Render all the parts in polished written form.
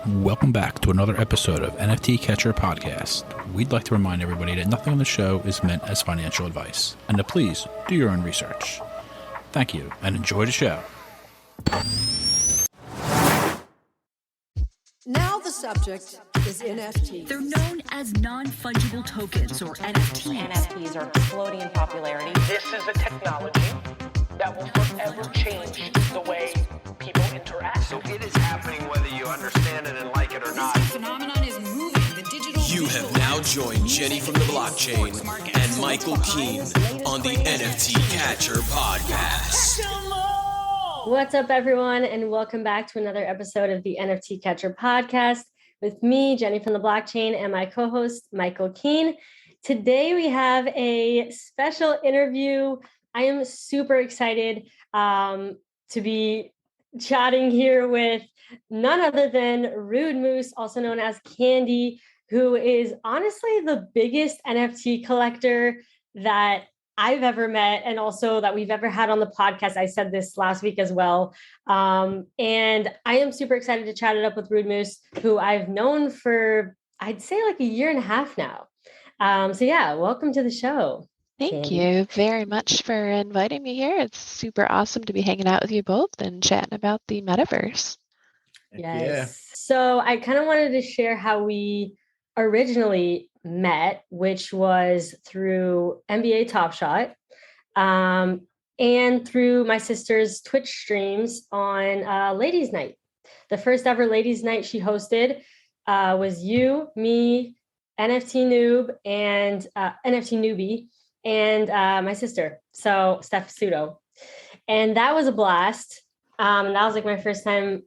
Welcome back to another episode of NFT Catcher Podcast. We'd like to remind everybody that nothing on the show is meant as financial advice, and to please do your own research. Thank you, and enjoy the show. Now the subject is NFTs. They're known as non-fungible tokens, or NFTs. NFTs are exploding in popularity. This is a technology that will forever change the way people interact. So it is happening whether you understand it and like it or not. This phenomenon is moving. The digital. You have now joined Jenny from the blockchain and Michael Keene on the NFT Catcher Podcast. What's up, everyone, and welcome back to another episode of the NFT Catcher Podcast with me, Jenny from the blockchain, and my co-host, Michael Keene. Today, we have a special interview. I am super excited to be chatting here with none other than Rudem00se, also known as Candy, who is honestly the biggest NFT collector that I've ever met, and also that we've ever had on the podcast. I said this last week as well. And I am super excited to chat it up with Rudem00se, who I've known for, I'd say, like a year and a half now. So yeah, welcome to the show. Thank you very much for inviting me here. It's super awesome to be hanging out with you both and chatting about the metaverse. Yes. Yeah. So I kind of wanted to share how we originally met, which was through NBA Top Shot, and through my sister's Twitch streams on Ladies Night. The first ever Ladies Night she hosted was you, me, NFT Noob, and NFT Newbie, and my sister, so Steph Pseudo. And that was a blast. And that was like my first time,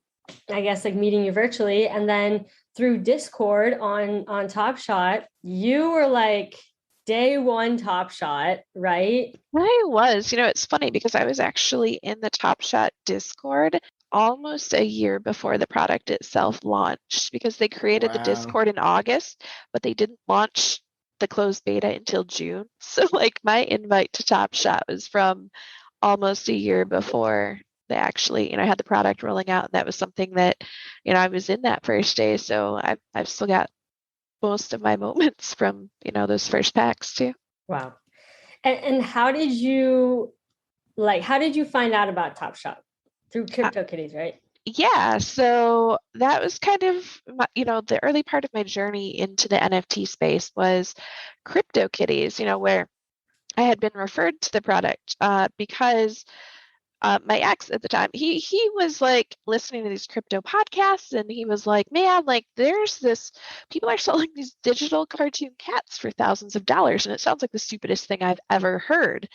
I guess, like meeting you virtually. And then through Discord on Top Shot, you were like day one Top Shot, right? I was. It's funny because I was actually in the Top Shot Discord almost a year before the product itself launched, because they created the Discord in August, but they didn't launch the closed beta until June. So like my invite to Top Shot was from almost a year before they actually, had the product rolling out. And that was something that, I was in that first day. So I've still got most of my moments from, those first packs too. Wow. And how did you find out about Top Shot? Through Cryptokitties, right? Yeah. So that was kind of, the early part of my journey into the NFT space was Cryptokitties, where I had been referred to the product because my ex at the time, he was like listening to these crypto podcasts, and he was like, man, like there's this, people are selling these digital cartoon cats for thousands of dollars. And it sounds like the stupidest thing I've ever heard.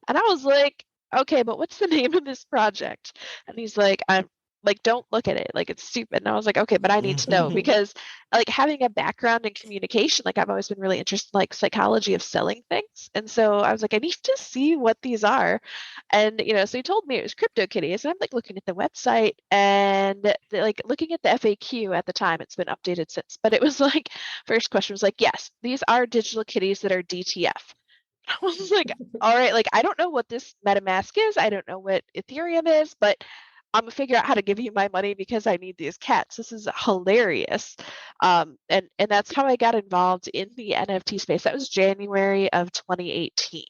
And I was like, okay, but what's the name of this project? And he's like, I'm like, don't look at it, like it's stupid. And I was like, okay, but I need to know, because like having a background in communication, like I've always been really interested in like psychology of selling things. And so I was like, I need to see what these are. And, so he told me it was Cryptokitties. And I'm like looking at the website and like looking at the FAQ at the time. It's been updated since, but it was like, first question was like, yes, these are digital kitties that are DTF. I was like, all right, like I don't know what this MetaMask is. I don't know what Ethereum is, but I'm gonna figure out how to give you my money because I need these cats. This is hilarious. And that's how I got involved in the NFT space. That was January of 2018.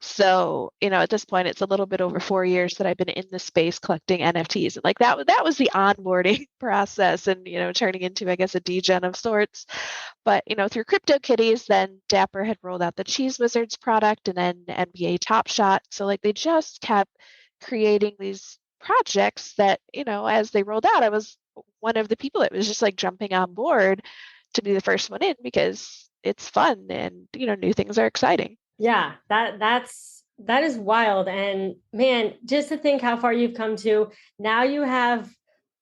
So, at this point, it's a little bit over 4 years that I've been in the space collecting NFTs. And like that was the onboarding process and, turning into, I guess, a degen of sorts. But, through Cryptokitties, then Dapper had rolled out the Cheese Wizards product, and then NBA Top Shot. So like they just kept creating these projects that, as they rolled out, I was one of the people that was just like jumping on board to be the first one in, because it's fun and, new things are exciting. Yeah, that is wild. And man, just to think how far you've come to now, you have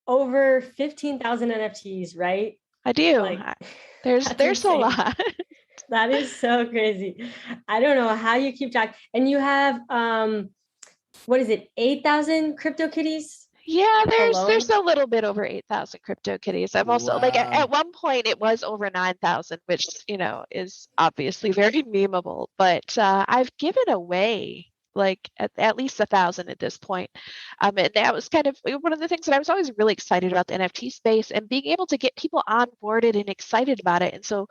over 15,000 NFTs, right? I do. Like, there's a lot. That is so crazy. I don't know how you keep track. And you have, what is it, 8,000 Cryptokitties? Yeah, there's a little bit over 8,000 Cryptokitties. I've also like at one point it was over 9,000, which is obviously very memeable. But I've given away like at least 1,000 at this point. And that was kind of one of the things that I was always really excited about the NFT space and being able to get people onboarded and excited about it. And so,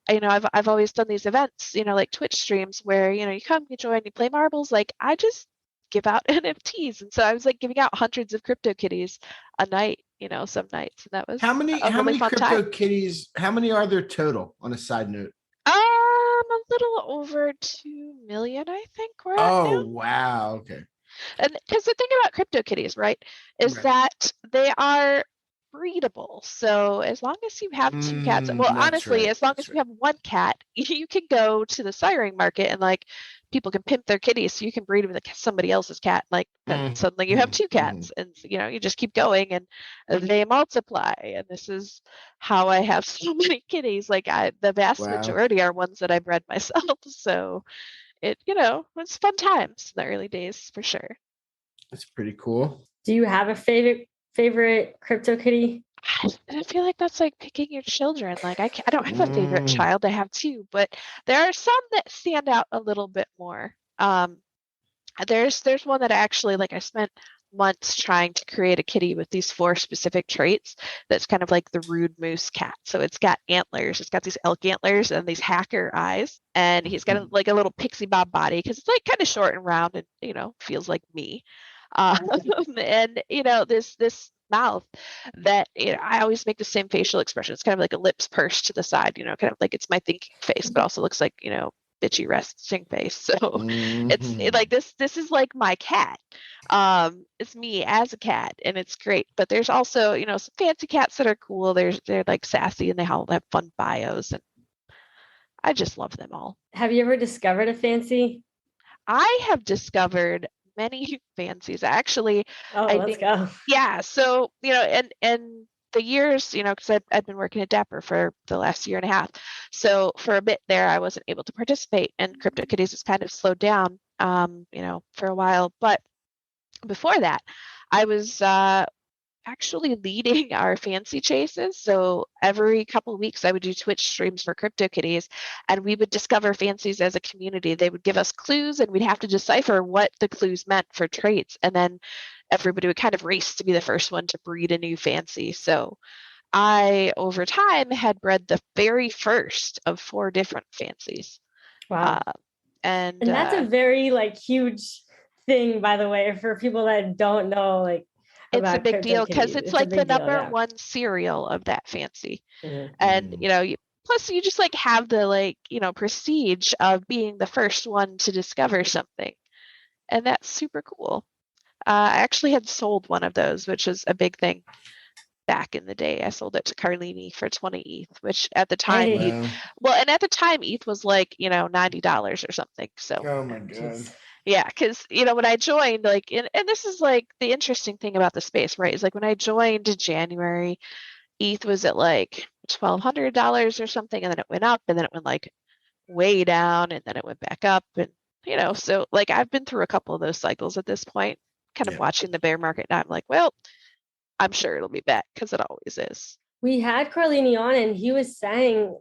I've always done these events, like Twitch streams where, you come, you join, you play marbles. Like I just give out NFTs. And so I was like giving out hundreds of CryptoKitties a night, some nights. And that was how many really fun time. CryptoKitties, how many are there total on a side note? A little over 2 million, I think we're at now. Wow. Okay. And because the thing about CryptoKitties, right, is that they are breedable. So as long as you have 2 cats, well, honestly, as long as you have 1 cat, you can go to the siring market and like people can pimp their kitties so you can breed with somebody else's cat. Like then suddenly you have 2 cats and you just keep going and they multiply. And this is how I have so many kitties. Like the vast majority are ones that I bred myself. So it's fun times in the early days for sure. That's pretty cool. Do you have a favorite CryptoKitty? I feel like that's like picking your children. Like I don't have a favorite child. I have 2, but there are some that stand out a little bit more. There's one that I spent months trying to create a kitty with these 4 specific traits. That's kind of like the Rudem00se cat. So it's got antlers. It's got these elk antlers and these hacker eyes, and he's got like a little pixie bob body because it's like kind of short and round and feels like me. And this mouth that I always make the same facial expression. It's kind of like a lips pursed to the side, kind of like it's my thinking face, but also looks like bitchy resting face. So it's like this is like my cat. It's me as a cat, and it's great. But there's also some fancy cats that are cool. They're like sassy and they all have fun bios, and I just love them all. Have you ever discovered a fancy? I have discovered many fancies actually. Let's go. Yeah. So, and the years, because I've been working at Dapper for the last year and a half. So for a bit there, I wasn't able to participate, and CryptoKitties has kind of slowed down, for a while. But before that, I was actually leading our fancy chases. So every couple of weeks I would do Twitch streams for CryptoKitties, and we would discover fancies as a community. They would give us clues and we'd have to decipher what the clues meant for traits, and then everybody would kind of race to be the first one to breed a new fancy. So I over time had bred the very first of 4 different fancies. Wow. And that's a very huge thing, by the way, for people that don't know. It's a big deal because it's like the number 1 cereal of that fancy. And, plus you just have the prestige of being the first one to discover something. And that's super cool. I actually had sold one of those, which is a big thing back in the day. I sold it to Carlini for 20 ETH, which at the time, at the time ETH was $90 or something. So, oh my God. Yeah, because when I joined, and this is the interesting thing about the space, right? Is when I joined in January, ETH was at $1,200 or something, and then it went up, and then it went way down, and then it went back up, and so I've been through a couple of those cycles at this point, kind of watching the bear market. Now I'm like, well, I'm sure it'll be back because it always is. We had Carlini on, and he was saying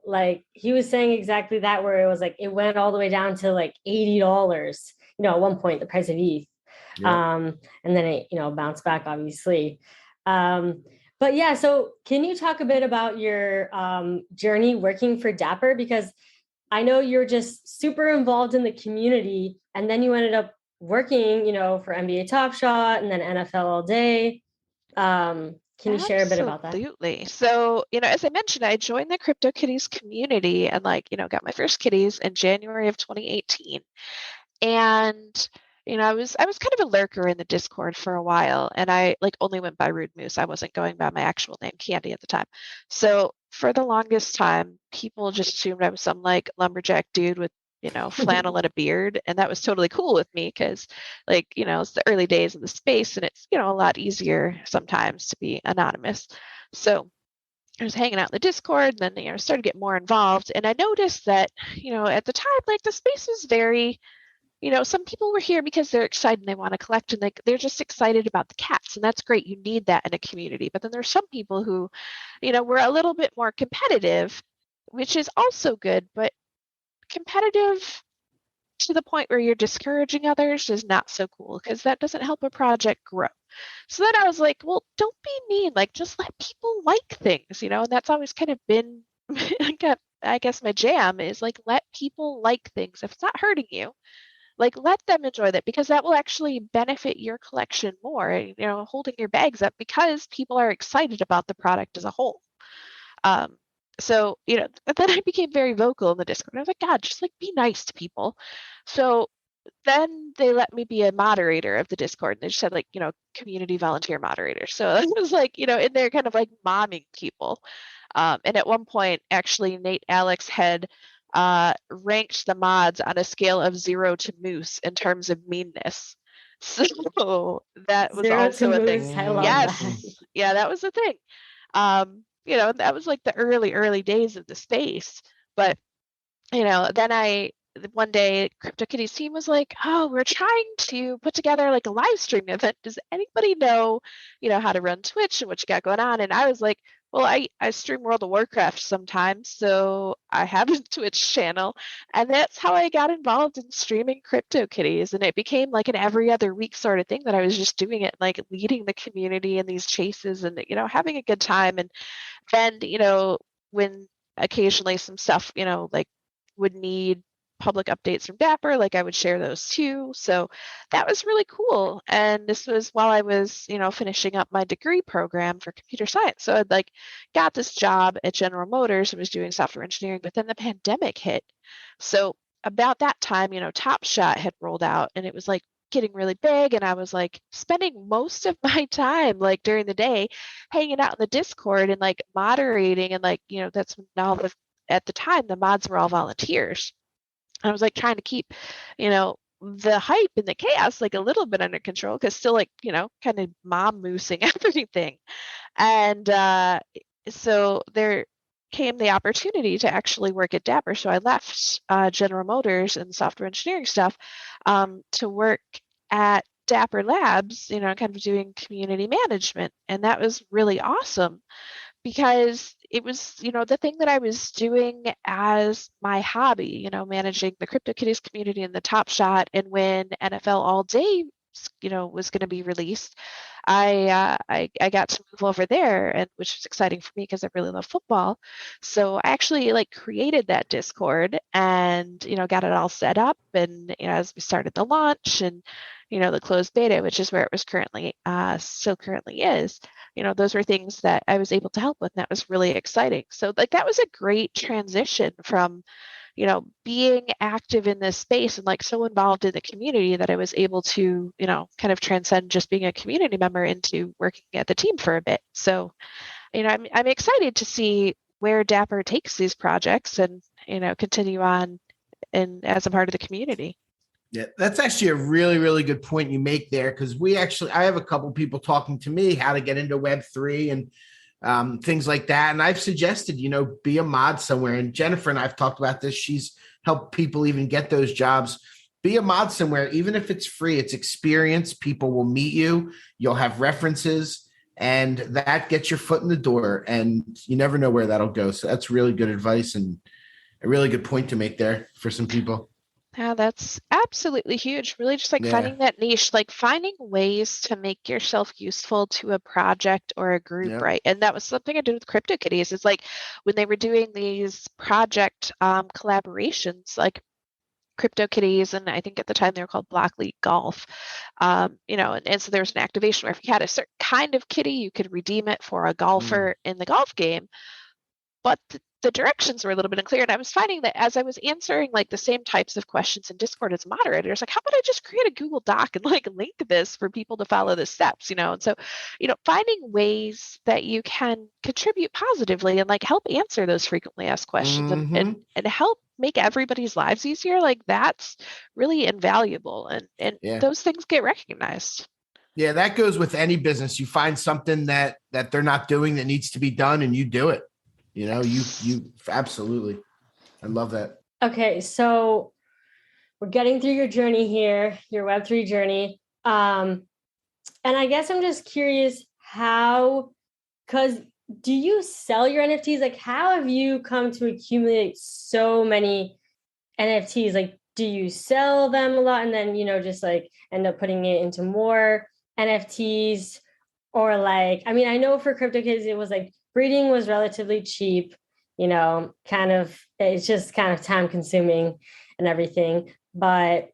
exactly that, where it was it went all the way down to $80. At one point, the price of ETH, and then it bounced back, obviously. But yeah, so can you talk a bit about your journey working for Dapper? Because I know you're just super involved in the community, and then you ended up working, for NBA Top Shot and then NFL All Day. Can you share a bit about that? Absolutely. So, as I mentioned, I joined the CryptoKitties community and got my first kitties in January of 2018. And, I was kind of a lurker in the Discord for a while, and I only went by Rudem00se. I wasn't going by my actual name, Candy, at the time. So for the longest time, people just assumed I was some lumberjack dude with, flannel and a beard. And that was totally cool with me because it's the early days of the space, and it's, a lot easier sometimes to be anonymous. So I was hanging out in the Discord, and then, started to get more involved. And I noticed that, at the time, the space was very, some people were here because they're excited and they want to collect, and they're just excited about the cats. And that's great. You need that in a community. But then there's some people who, were a little bit more competitive, which is also good, but competitive to the point where you're discouraging others is not so cool because that doesn't help a project grow. So then I was like, well, don't be mean. Like, just let people like things, and that's always kind of been, I guess, my jam is like, let people like things. If it's not hurting you, like, let them enjoy that because that will actually benefit your collection more, holding your bags up because people are excited about the product as a whole. So, then I became very vocal in the Discord. I was like, God, just like be nice to people. So then they let me be a moderator of the Discord. And they just said like, community volunteer moderator. So I was like, in there kind of like momming people. And at one point, actually, Nate Alex had ranked the mods on a scale of 0 to moose in terms of meanness. So that was 0 also to a thing. moose. I love Yes. that. Yeah, that was a thing. That was like the early days of the space. But, then one day CryptoKitties team was like, oh, we're trying to put together like a live stream event. Does anybody know, how to run Twitch and what you got going on? And I was like, well, I stream World of Warcraft sometimes, so I have a Twitch channel. And that's how I got involved in streaming CryptoKitties. And it became like an every other week sort of thing that I was just doing it, like leading the community in these chases and, having a good time. And then, when occasionally some stuff, like would need public updates from Dapper, like I would share those too. So that was really cool. And this was while I was, finishing up my degree program for computer science. So I'd like got this job at General Motors and was doing software engineering, but then the pandemic hit. So about that time, Top Shot had rolled out and it was like getting really big. And I was like spending most of my time like during the day hanging out in the Discord and like moderating and like, that's when at the time the mods were all volunteers. I was like trying to keep, the hype and the chaos like a little bit under control because still like, kind of mom moosing everything. And so there came the opportunity to actually work at Dapper. So I left General Motors and software engineering stuff to work at Dapper Labs, kind of doing community management. And that was really awesome because it was, the thing that I was doing as my hobby, managing the CryptoKitties community and the Top Shot. And when NFL All Day, was going to be released, I got to move over there, and which was exciting for me because I really love football. So I actually like created that Discord and got it all set up. And as we started the launch and the closed beta, which is where it was currently still currently is, those were things that I was able to help with, and that was really exciting. So like that was a great transition from being active in this space and like so involved in the community that I was able to, kind of transcend just being a community member into working at the team for a bit. So, I'm excited to see where Dapper takes these projects and, continue on and as a part of the community. Yeah, that's actually a really, really good point you make there because I have a couple people talking to me how to get into Web3 and things like that. And I've suggested, be a mod somewhere. And Jennifer and I've talked about this. She's helped people even get those jobs. Be a mod somewhere, even if it's free, it's experience. People will meet you. You'll have references and that gets your foot in the door and you never know where that'll go. So that's really good advice and a really good point to make there for some people. Yeah, that's absolutely huge. Really just like finding that niche, like finding ways to make yourself useful to a project or a group, right? And that was something I did with CryptoKitties. It's like when they were doing these project collaborations, like CryptoKitties, and I think at the time they were called Block League Golf, and so there was an activation where if you had a certain kind of kitty, you could redeem it for a golfer in the golf game. But the directions were a little bit unclear. And I was finding that as I was answering like the same types of questions in Discord as moderators, like, how about I just create a Google Doc and like link this for people to follow the steps, And so, finding ways that you can contribute positively and like help answer those frequently asked questions and help make everybody's lives easier, like that's really invaluable. And those things get recognized. Yeah, that goes with any business. You find something that they're not doing that needs to be done and you do it. You absolutely. I love that. Okay, so we're getting through your journey here, your Web3 journey. And I guess I'm just curious because do you sell your NFTs? Like, how have you come to accumulate so many NFTs? Like, do you sell them a lot and then, just like end up putting it into more NFTs? Or like, I mean, I know for Cryptokitties, it was like breeding was relatively cheap, it's just kind of time consuming and everything. But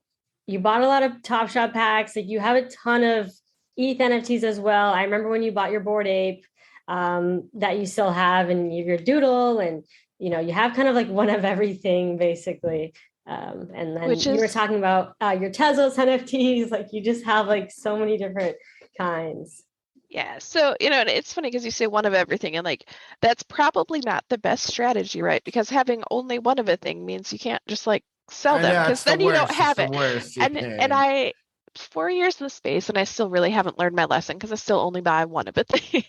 you bought a lot of Top Shot packs. Like you have a ton of ETH NFTs as well. I remember when you bought your Bored Ape that you still have, and your Doodle, and you have kind of like one of everything basically. And then you were talking about your Tezos NFTs. Like you just have like so many different kinds. Yeah. So, and it's funny because you say one of everything, and like that's probably not the best strategy, right? Because having only one of a thing means you can't just like sell them, because then you don't have it. And I 4 years in the space, and I still really haven't learned my lesson because I still only buy one of a thing.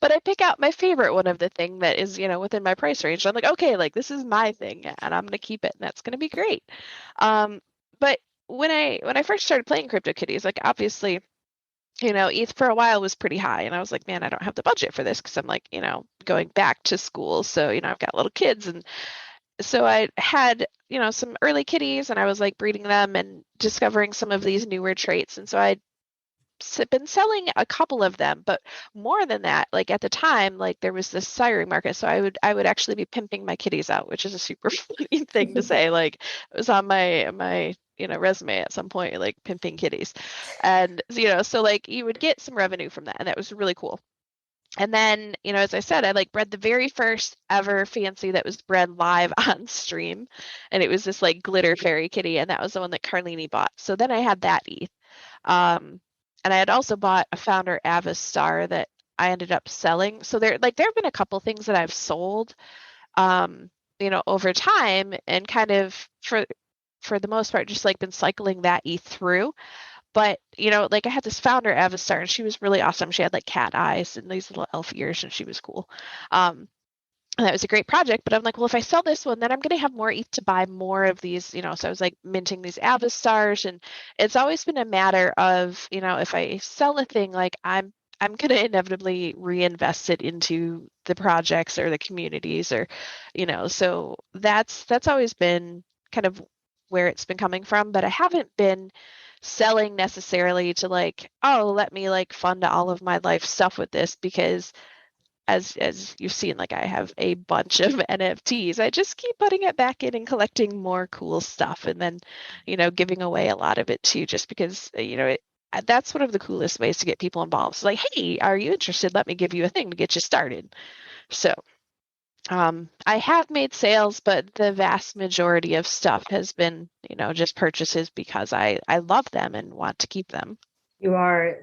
But I pick out my favorite one of the thing that is, within my price range. I'm like, okay, like this is my thing, and I'm gonna keep it, and that's gonna be great. But when I first started playing CryptoKitties, like obviously, ETH for a while was pretty high, and I was like, man, I don't have the budget for this because I'm like, going back to school. So, I've got little kids, and so I had, some early kitties, and I was like breeding them and discovering some of these newer traits. And so I'd been selling a couple of them, but more than that, like at the time, like there was this siring market. So I would actually be pimping my kitties out, which is a super funny thing to say. Like it was on my resume at some point, like pimping kitties. And, so like you would get some revenue from that. And that was really cool. And then, as I said, I like bred the very first ever fancy that was bred live on stream. And it was this like glitter fairy kitty. And that was the one that Carlini bought. So then I had that ETH. And I had also bought a founder Avis Star that I ended up selling. So there have been a couple things that I've sold, over time, and kind of for the most part, just like been cycling that ETH through. But, like I had this founder Avistar, and she was really awesome. She had like cat eyes and these little elf ears, and she was cool. And that was a great project. But I'm like, well, if I sell this one, then I'm going to have more ETH to buy more of these, So I was like minting these Avistars, and it's always been a matter of, if I sell a thing, like I'm going to inevitably reinvest it into the projects or the communities, or, so that's always been kind of where it's been coming from. But I haven't been selling necessarily to like, oh, let me like fund all of my life stuff with this, because as you've seen, like I have a bunch of NFTs. I just keep putting it back in and collecting more cool stuff, and then giving away a lot of it too, just because that's one of the coolest ways to get people involved. It's like, hey, are you interested? Let me give you a thing to get you started. So I have made sales, but the vast majority of stuff has been, just purchases because I love them and want to keep them. You are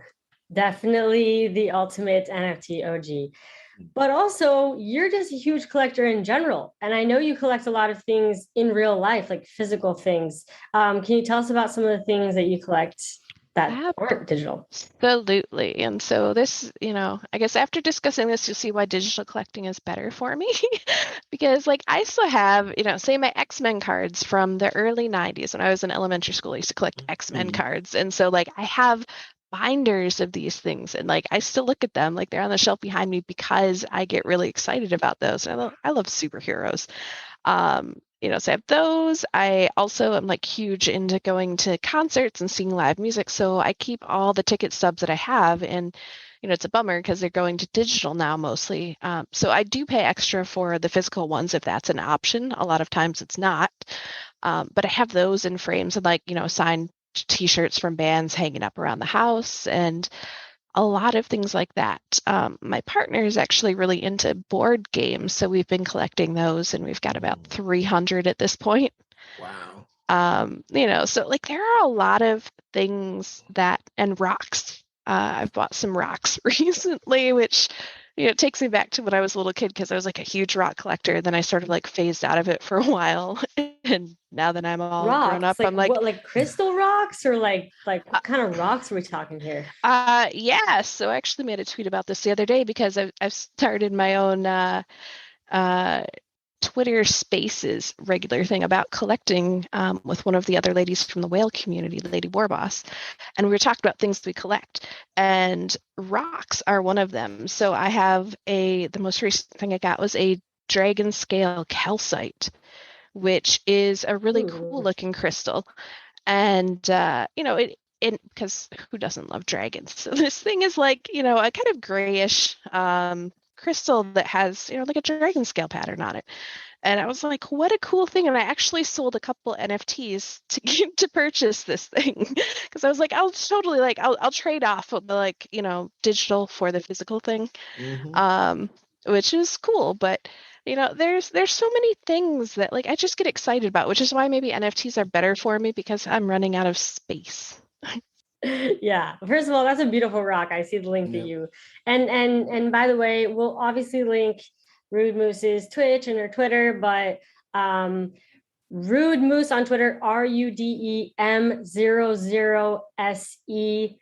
definitely the ultimate NFT OG. But also, you're just a huge collector in general. And I know you collect a lot of things in real life, like physical things. Can you tell us about some of the things that you collect that aren't digital? Absolutely. And so this, I guess after discussing this, you'll see why digital collecting is better for me. Because like I still have, say my X-Men cards from the early 90s when I was in elementary school. I used to collect X-Men cards. And so like I have binders of these things, and like I still look at them, like they're on the shelf behind me because I get really excited about those. And I love superheroes. So I have those. I also am like huge into going to concerts and seeing live music. So I keep all the ticket stubs that I have, and it's a bummer because they're going to digital now mostly. So I do pay extra for the physical ones if that's an option. A lot of times it's not. But I have those in frames, and like, signed t-shirts from bands hanging up around the house, and a lot of things like that. My partner is actually really into board games, so we've been collecting those, and we've got about 300 at this point. Wow. So like there are a lot of things and rocks. I've bought some rocks recently, which it takes me back to when I was a little kid, because I was like a huge rock collector. Then I sort of like phased out of it for a while, and now that I'm all grown up, like, I'm like, what, like crystal rocks, or like what kind of rocks are we talking here? Yeah. So I actually made a tweet about this the other day, because I've started my own Twitter Spaces regular thing about collecting with one of the other ladies from the whale community, Lady Warboss, and we were talking about things we collect, and rocks are one of them. So I have the most recent thing I got was a dragon scale calcite, which is a really Ooh. cool looking crystal. And, because who doesn't love dragons? So this thing is like, a kind of grayish crystal that has, like a dragon scale pattern on it. And I was like, what a cool thing. And I actually sold a couple NFTs to purchase this thing. Because I was like, I'll totally I'll trade off the digital for the physical thing. Which is cool. But there's so many things that I just get excited about, which is why maybe NFTs are better for me because I'm running out of space. Yeah. First of all, that's a beautiful rock. I see the link for you. And by the way, we'll obviously link Rudem00se's Twitch and her Twitter, but Rudem00se on Twitter, Rudem00se,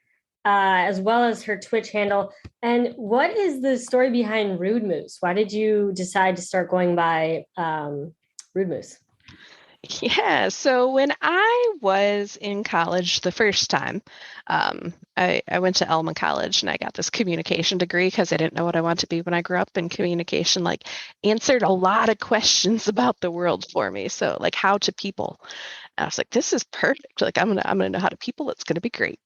as well as her Twitch handle. And what is the story behind Rudem00se? Why did you decide to start going by Rudem00se? Yeah, so when I was in college the first time, I went to Elma College and I got this communication degree because I didn't know what I wanted to be when I grew up, and communication answered a lot of questions about the world for me. So how to people. And I was like, this is perfect. I'm gonna know how to people. It's gonna be great.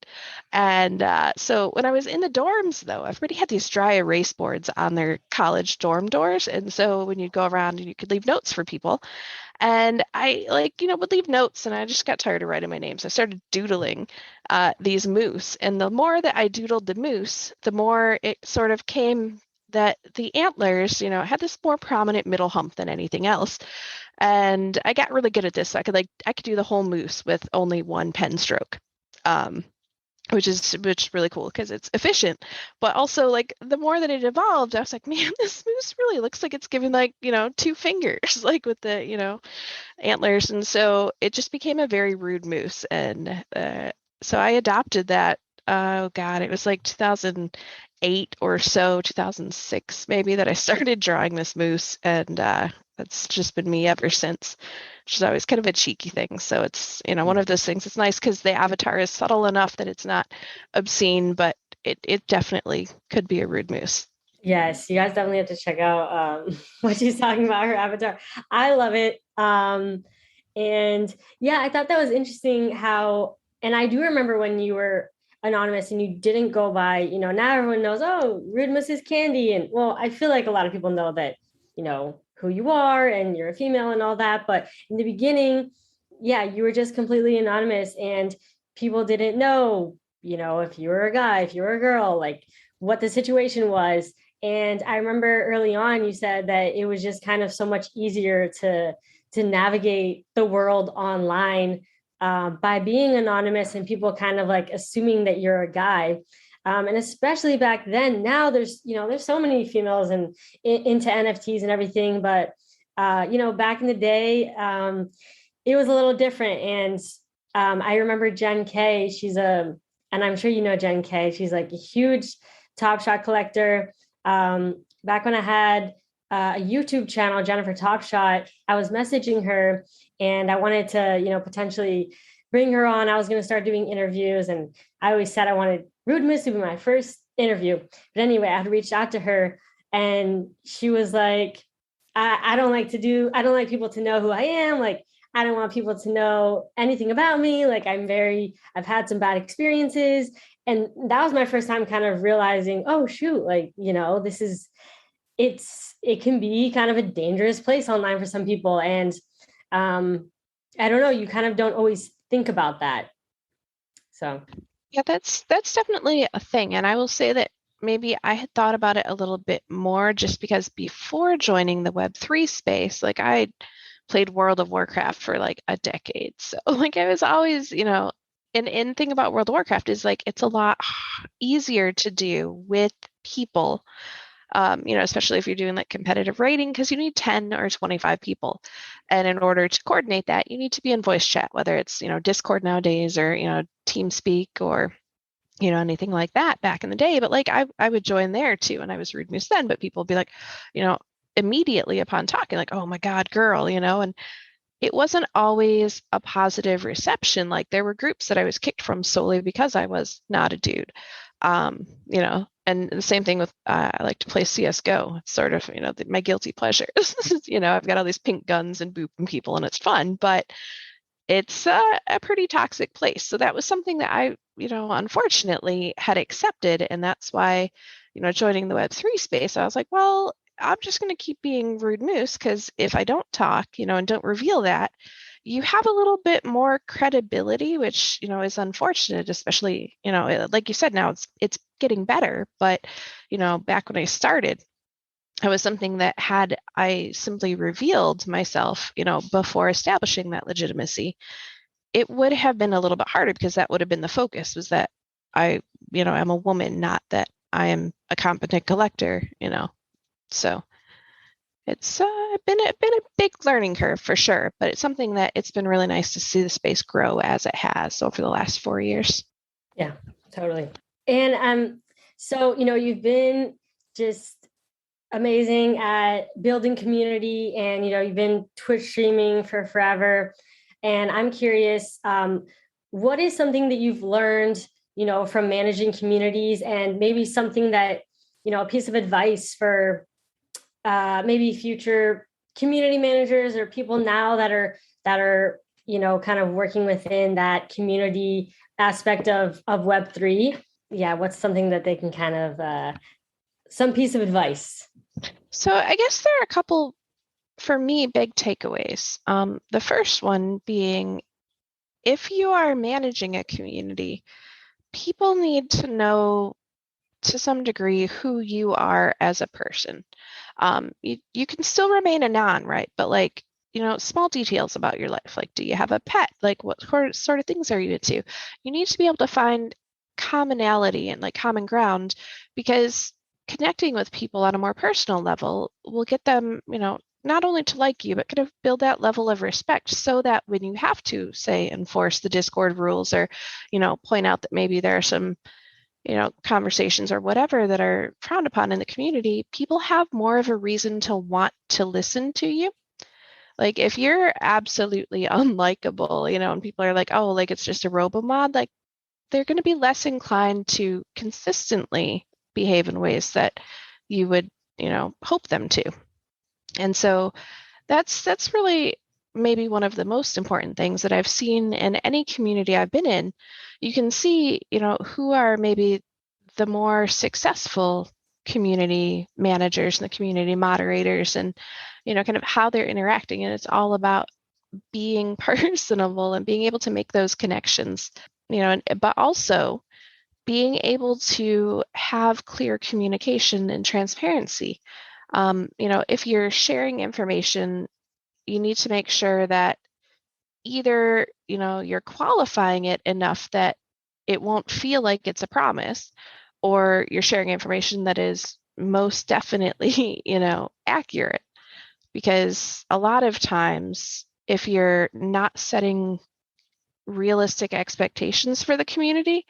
And so when I was in the dorms, though, everybody had these dry erase boards on their college dorm doors, and so when you go around and you could leave notes for people. And I would leave notes, and I just got tired of writing my names. I started doodling these moose, and the more that I doodled the moose, the more it sort of came that the antlers, had this more prominent middle hump than anything else. And I got really good at this. So I could do the whole moose with only one pen stroke. Which is really cool because it's efficient, but also the more that it evolved, I was like, man, this moose really looks like it's giving two fingers, with the antlers, and so it just became a very rude moose, and so I adopted that. Oh God, it was 2008 or so, 2006 maybe, that I started drawing this moose, and that's just been me ever since. Which is always kind of a cheeky thing. So it's, one of those things. It's nice because the avatar is subtle enough that it's not obscene, but it definitely could be a rude moose. Yes, you guys definitely have to check out what she's talking about, her avatar. I love it. And yeah, I thought that was interesting how, and I do remember when you were anonymous and you didn't go by, now everyone knows, oh, Rudem00se is Candy. And well, I feel like a lot of people know that, who you are and you're a female and all that. But in the beginning, yeah, you were just completely anonymous and people didn't know, if you were a guy, if you were a girl, what the situation was. And I remember early on, you said that it was just kind of so much easier to navigate the world online by being anonymous and people kind of assuming that you're a guy. And especially back then, now there's so many females and into NFTs and everything. But, back in the day, it was a little different. And I remember Jen K, and I'm sure you know Jen K, she's a huge Top Shot collector. Back when I had a YouTube channel, Jennifer Top Shot, I was messaging her and I wanted to, potentially bring her on. I was going to start doing interviews, and I always said I wanted Rudem00se to be my first interview. But anyway, I had reached out to her and she was like, I don't like people to know who I am. I don't want people to know anything about me. I've had some bad experiences. And that was my first time kind of realizing, oh shoot, it can be kind of a dangerous place online for some people. And I don't know, you kind of don't always think about that. So yeah, that's definitely a thing. And I will say that maybe I had thought about it a little bit more just because before joining the Web3 space, I played World of Warcraft for a decade. So I was always, and thing about World of Warcraft is it's a lot easier to do with people. Especially if you're doing competitive raiding, because you need 10 or 25 people. And in order to coordinate that, you need to be in voice chat, whether it's, Discord nowadays or, TeamSpeak or, anything like that back in the day. But I would join there too. And I was Rudem00se then, but people would be immediately upon talking, oh my God, girl, and it wasn't always a positive reception. There were groups that I was kicked from solely because I was not a dude. and the same thing with I like to play CS:GO. It's sort of, my guilty pleasure. I've got all these pink guns and booping people, and it's fun, but it's a pretty toxic place. So that was something that I, unfortunately had accepted, and that's why, joining the Web3 space, I was like, well, I'm just going to keep being Rudem00se, because if I don't talk, and don't reveal that, you have a little bit more credibility, which, is unfortunate, especially, like you said, now it's getting better. But, back when I started, it was something that had I simply revealed myself, before establishing that legitimacy, it would have been a little bit harder, because that would have been the focus, was that I, am a woman, not that I am a competent collector, So it's been a big learning curve for sure, but it's something that it's been really nice to see the space grow as it has over the last 4 years. Yeah, totally. And so you've been just amazing at building community, and you've been Twitch streaming for forever. And I'm curious, what is something that you've learned, from managing communities, and maybe something that, a piece of advice for maybe future community managers or people now that are kind of working within that community aspect of Web3. Yeah, what's something that they can kind of some piece of advice? So I guess there are a couple, for me, big takeaways. The first one being, if you are managing a community, people need to know to some degree who you are as a person. You can still remain a non, right? But small details about your life, like, do you have a pet? Like, what sort of things are you into? You need to be able to find commonality and common ground, because connecting with people on a more personal level will get them, not only to like you, but kind of build that level of respect, so that when you have to, say, enforce the Discord rules, or, point out that maybe there are some, conversations or whatever that are frowned upon in the community, people have more of a reason to want to listen to you. Like, if you're absolutely unlikable, and people are like, oh, it's just a robo-mod, they're going to be less inclined to consistently behave in ways that you would, hope them to. And so that's really maybe one of the most important things that I've seen in any community I've been in. You can see, who are maybe the more successful community managers and the community moderators, and, kind of how they're interacting. And it's all about being personable and being able to make those connections, but also being able to have clear communication and transparency. If you're sharing information, you need to make sure that either, you're qualifying it enough that it won't feel like it's a promise, or you're sharing information that is most definitely, accurate. Because a lot of times, if you're not setting realistic expectations for the community,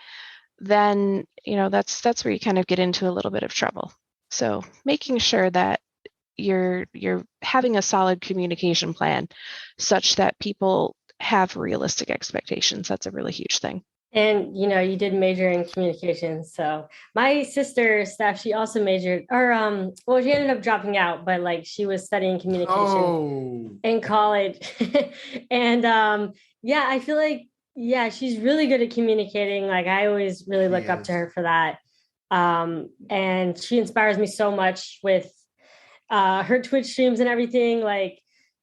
then, that's where you kind of get into a little bit of trouble. So making sure that you're having a solid communication plan such that people have realistic expectations. That's a really huge thing. And, you did major in communications. So my sister, Steph, she also majored, or, well, she ended up dropping out, but she was studying communication in college. And, yeah, I feel like, yeah, she's really good at communicating. I always really look up to her for that. And she inspires me so much with her Twitch streams and everything.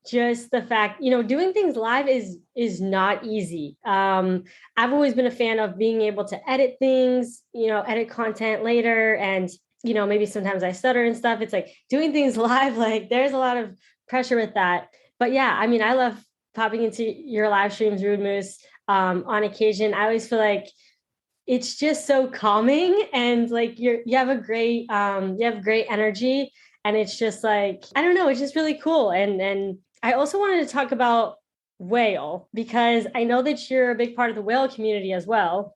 Just the fact, doing things live is not easy. I've always been a fan of being able to edit things, edit content later. And, maybe sometimes I stutter and stuff. It's doing things live, there's a lot of pressure with that. But yeah, I mean, I love popping into your live streams, Rudem00se, on occasion. I always feel like it's just so calming, and you have great energy. And it's just I don't know, it's just really cool. And I also wanted to talk about Whale, because I know that you're a big part of the Whale community as well.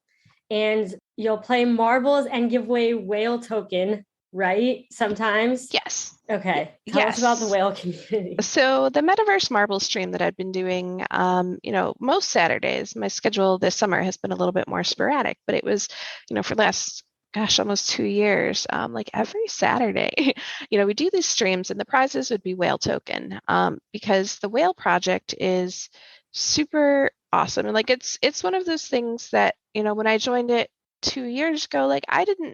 And you'll play marbles and give away Whale token, right? Sometimes? Yes. Okay. Tell us about the Whale community. So the Metaverse Marble stream that I've been doing, most Saturdays, my schedule this summer has been a little bit more sporadic, but it was, for the last gosh, almost 2 years, like every Saturday, we do these streams, and the prizes would be whale token, because the whale project is super awesome. And like it's one of those things that, when I joined it 2 years ago, like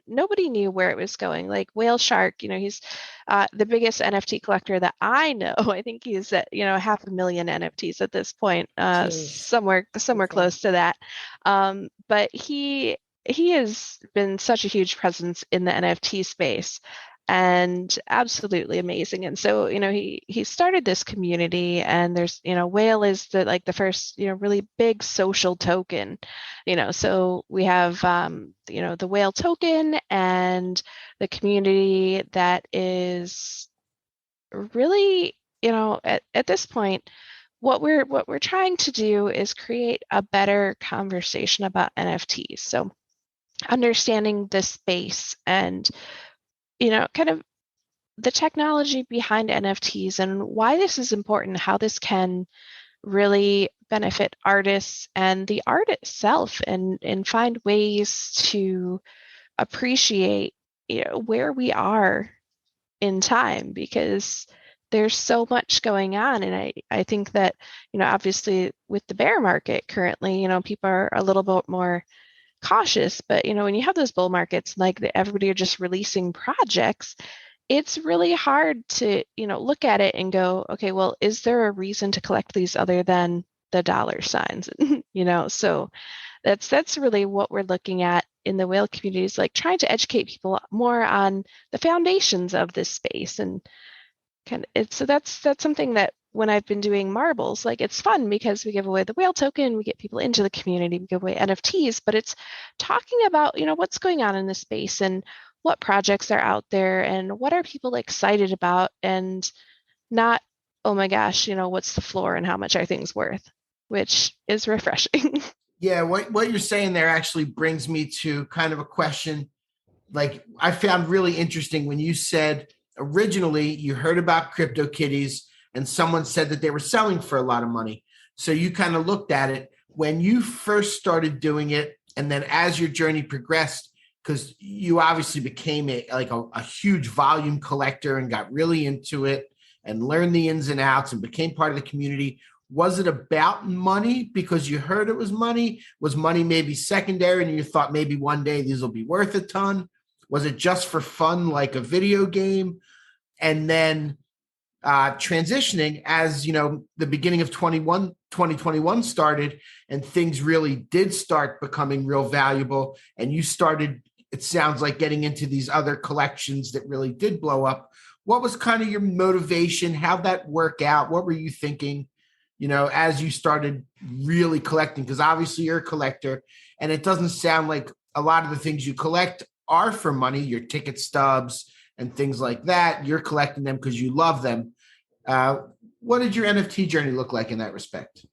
nobody knew where it was going. Like Whale Shark, he's the biggest NFT collector that I know. I think he's at, 500,000 NFTs at this point, somewhere close to that. But he has been such a huge presence in the NFT space and absolutely amazing. And so, he started this community, and there's, Whale is the first, really big social token, so we have, the Whale token and the community that is really, at this point, what we're trying to do is create a better conversation about NFTs. So understanding the space and, kind of the technology behind NFTs and why this is important, how this can really benefit artists and the art itself, and find ways to appreciate, where we are in time, because there's so much going on. And I think that, obviously with the bear market currently, people are a little bit more cautious, but when you have those bull markets, like everybody are just releasing projects, it's really hard to look at it and go, okay, well, is there a reason to collect these other than the dollar signs? So that's really what we're looking at in the whale communities, like trying to educate people more on the foundations of this space. And so that's something that when I've been doing marbles, like it's fun because we give away the whale token, we get people into the community, we give away NFTs, but it's talking about, what's going on in this space and what projects are out there and what are people excited about, and not, oh my gosh, what's the floor and how much are things worth, which is refreshing. Yeah, what you're saying there actually brings me to kind of a question like I found really interesting when you said originally you heard about CryptoKitties and someone said that they were selling for a lot of money. So you kind of looked at it when you first started doing it, and then as your journey progressed, because you obviously became a huge volume collector and got really into it and learned the ins and outs and became part of the community. Was it about money because you heard it was money? Was money maybe secondary and you thought maybe one day these will be worth a ton? Was it just for fun, like a video game? And then transitioning as, the beginning of 2021 started and things really did start becoming real valuable. And you started, it sounds like, getting into these other collections that really did blow up. What was kind of your motivation? How'd that work out? What were you thinking, as you started really collecting? Because obviously you're a collector, and it doesn't sound like a lot of the things you collect are for money, your ticket stubs and things like that. You're collecting them because you love them. What did your NFT journey look like in that respect?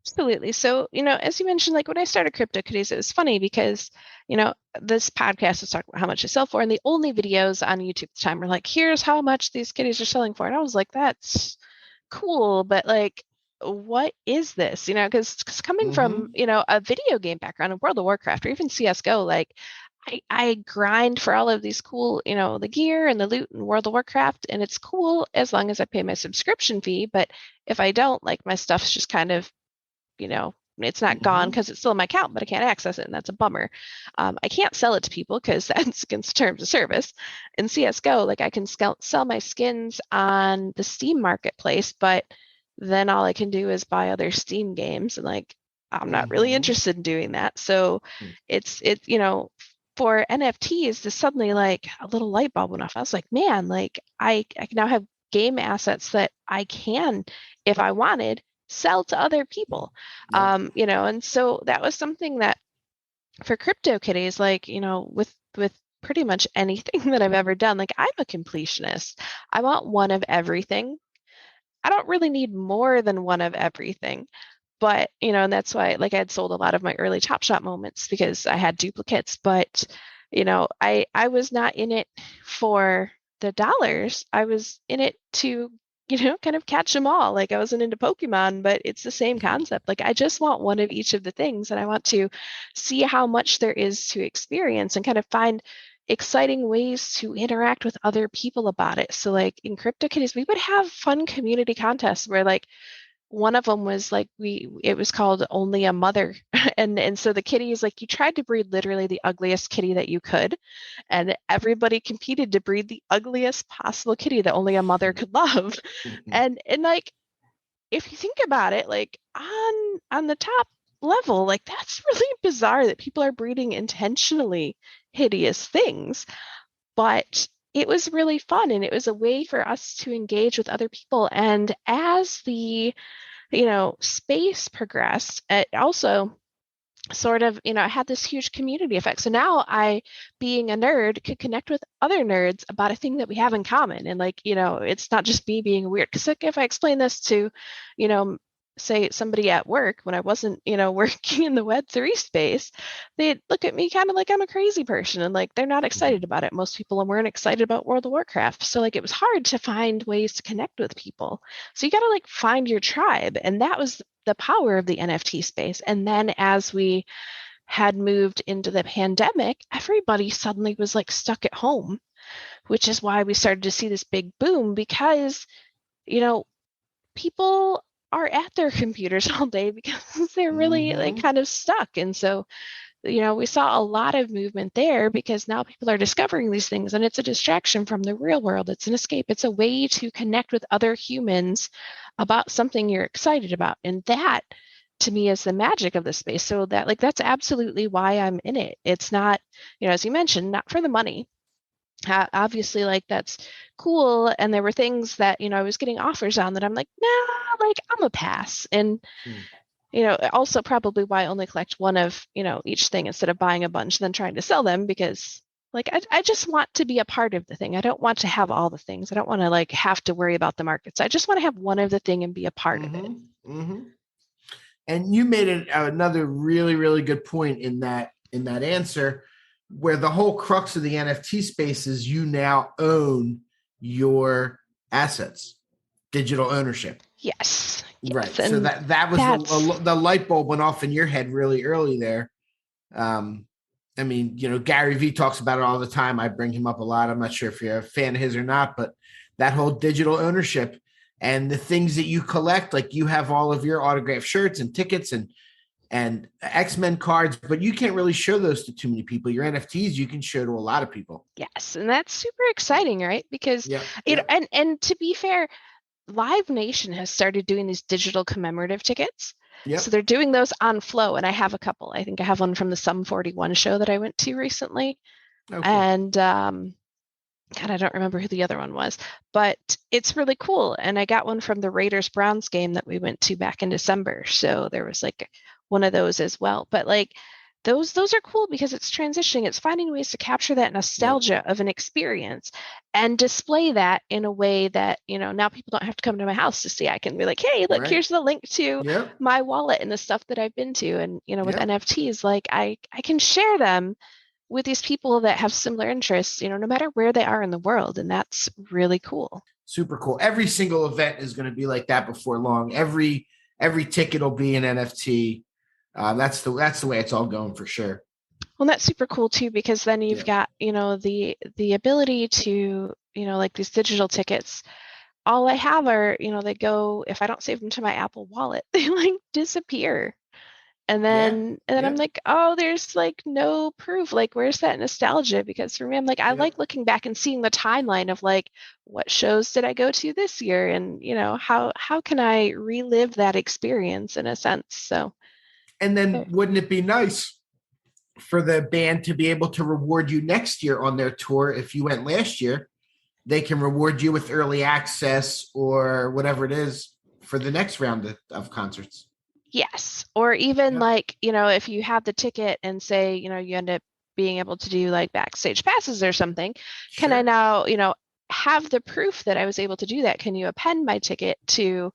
Absolutely. So, as you mentioned, like when I started CryptoKitties, it was funny because, this podcast is talking about how much I sell for, and the only videos on YouTube at the time were like, here's how much these kitties are selling for. And I was like, that's cool, but like, what is this? Because coming from, a video game background in World of Warcraft or even CSGO, like I grind for all of these cool, the gear and the loot in World of Warcraft, and it's cool as long as I pay my subscription fee. But if I don't, like, my stuff's just kind of, it's not gone because it's still in my account, but I can't access it, and that's a bummer. I can't sell it to people because that's against terms of service. In CSGO, like I can sell my skins on the Steam marketplace, but then all I can do is buy other Steam games, and like I'm not really interested in doing that. So it's for NFTs, this suddenly like a little light bulb went off. I was like, man, like I can now have game assets that I can, if I wanted, sell to other people. And so that was something that for CryptoKitties, like, with pretty much anything that I've ever done, like I'm a completionist. I want one of everything. I don't really need more than one of everything. But, and that's why, like, I had sold a lot of my early Top Shop moments because I had duplicates. But, I was not in it for the dollars. I was in it to kind of catch them all. Like I wasn't into Pokemon, but it's the same concept. Like I just want one of each of the things, and I want to see how much there is to experience and kind of find exciting ways to interact with other people about it. So like in CryptoKitties, we would have fun community contests where like one of them was like it was called Only a Mother. And so the kitties, like you tried to breed literally the ugliest kitty that you could, and everybody competed to breed the ugliest possible kitty that only a mother could love. And like if you think about it, like on the top level, like that's really bizarre that people are breeding intentionally hideous things. But it was really fun, and it was a way for us to engage with other people. And as the space progressed, it also sort of had this huge community effect. So now I, being a nerd, could connect with other nerds about a thing that we have in common. And like it's not just me being weird, because like if I explain this to say somebody at work when I wasn't working in the Web3 space, they'd look at me kind of like I'm a crazy person, and like they're not excited about it. Most people weren't excited about World of Warcraft, so like it was hard to find ways to connect with people. So you got to like find your tribe, and that was the power of the NFT space. And then as we had moved into the pandemic, everybody suddenly was like stuck at home, which is why we started to see this big boom, because people are at their computers all day because they're really like kind of stuck. And so we saw a lot of movement there, because now people are discovering these things, and it's a distraction from the real world. It's an escape. It's a way to connect with other humans about something you're excited about. And that to me is the magic of the space. So that like that's absolutely why I'm in it. It's not, as you mentioned, not for the money. Obviously, like that's cool, and there were things that I was getting offers on that I'm like, nah, like I'm a pass. And also probably why I only collect one of each thing instead of buying a bunch and then trying to sell them, because like I just want to be a part of the thing. I don't want to have all the things. I don't want to like have to worry about the markets. I just want to have one of the thing and be a part of it. And you made another really, really good point in that answer, where the whole crux of the NFT space is you now own your assets, digital ownership. Yes. Right. So that was the light bulb went off in your head really early there. I mean, Gary Vee talks about it all the time. I bring him up a lot. I'm not sure if you're a fan of his or not, but that whole digital ownership and the things that you collect, like you have all of your autographed shirts and tickets and X-Men cards, but you can't really show those to too many people. Your NFTs, you can show to a lot of people. Yes. And that's super exciting, right? Because, and to be fair, Live Nation has started doing these digital commemorative tickets. Yep. So they're doing those on Flow, and I have a couple. I think I have one from the Sum 41 show that I went to recently. Okay. And God, I don't remember who the other one was, but it's really cool. And I got one from the Raiders Browns game that we went to back in December. So there was like one of those as well. But like those are cool because it's transitioning. It's finding ways to capture that nostalgia of an experience and display that in a way that, now people don't have to come to my house to see. I can be like, hey, look, here's the link to my wallet and the stuff that I've been to. And, with NFTs, like I can share them with these people that have similar interests, no matter where they are in the world. And that's really cool. Super cool. Every single event is going to be like that before long. Every ticket will be an NFT. That's the way it's all going for sure. Well, that's super cool too, because then you've got, the ability to, like these digital tickets, all I have are, they go, if I don't save them to my Apple Wallet, they like disappear. And then I'm like, oh, there's like no proof. Like, where's that nostalgia? Because for me, I'm like, I like looking back and seeing the timeline of like, what shows did I go to this year? And, how can I relive that experience in a sense? So. And then wouldn't it be nice for the band to be able to reward you next year on their tour? If you went last year, they can reward you with early access or whatever it is for the next round of concerts. Yes. Or even like, if you have the ticket and say, you end up being able to do like backstage passes or something, can I now, have the proof that I was able to do that? Can you append my ticket to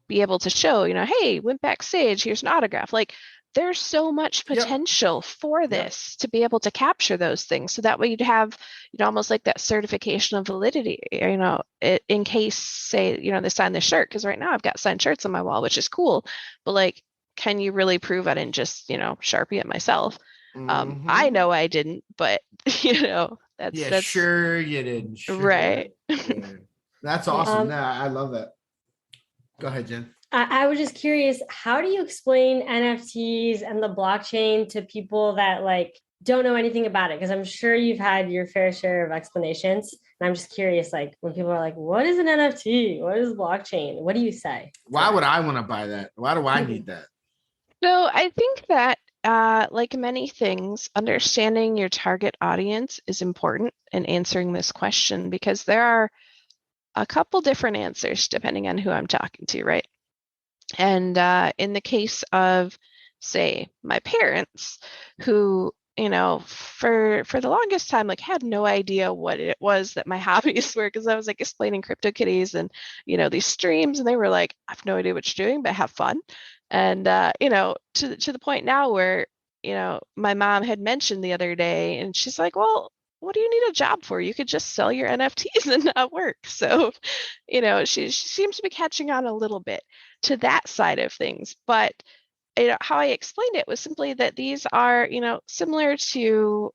be able to show, hey, went backstage, here's an autograph? Like there's so much potential for this to be able to capture those things. So that way you'd have, almost like that certification of validity, in case, say, they sign the shirt. Because right now I've got signed shirts on my wall, which is cool. But like, can you really prove I didn't just, Sharpie it myself? I know I didn't, but that's sure you didn't. Sure. Right. That's awesome. I love that. Go ahead, Jen. I was just curious, how do you explain NFTs and the blockchain to people that like don't know anything about it? Because I'm sure you've had your fair share of explanations. And I'm just curious, like when people are like, what is an NFT? What is blockchain? What do you say? Why would I want to buy that? Why do I need that? So I think that like many things, understanding your target audience is important in answering this question, because there are a couple different answers depending on who I'm talking to, right? And in the case of, say, my parents, who, for the longest time, like had no idea what it was that my hobbies were, because I was like explaining Cryptokitties and, these streams, and they were like, I have no idea what you're doing, but have fun. And, to the point now where, my mom had mentioned the other day, and she's like, well, what do you need a job for? You could just sell your NFTs and not work. So, she seems to be catching on a little bit to that side of things. But how I explained it was simply that these are, similar to,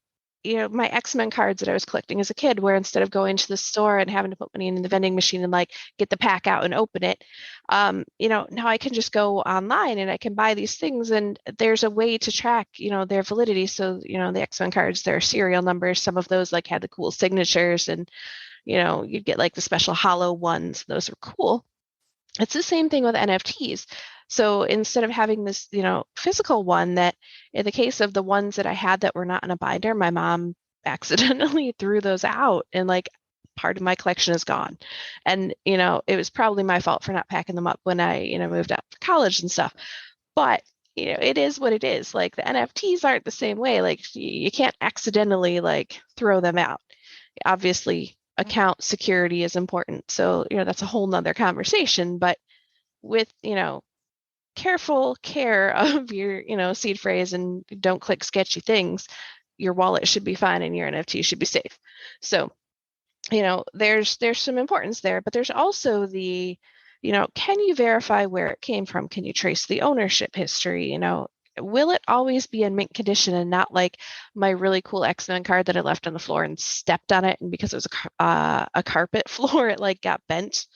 my X-Men cards that I was collecting as a kid, where instead of going to the store and having to put money in the vending machine and like get the pack out and open it, now I can just go online and I can buy these things, and there's a way to track, their validity. So, the X-Men cards, their serial numbers, some of those like had the cool signatures, and, you'd get like the special hollow ones. Those are cool. It's the same thing with NFTs. So instead of having this, physical one, that in the case of the ones that I had that were not in a binder, my mom accidentally threw those out, and like part of my collection is gone. And, it was probably my fault for not packing them up when I, moved out for college and stuff. But, it is what it is. Like the NFTs aren't the same way. Like you can't accidentally like throw them out. Obviously, account security is important. So, that's a whole nother conversation. But with, careful care of your, seed phrase, and don't click sketchy things, your wallet should be fine and your NFT should be safe. So, there's some importance there, but there's also the, can you verify where it came from? Can you trace the ownership history? Will it always be in mint condition and not like my really cool X-Men card that I left on the floor and stepped on it, and because it was a carpet floor, it like got bent?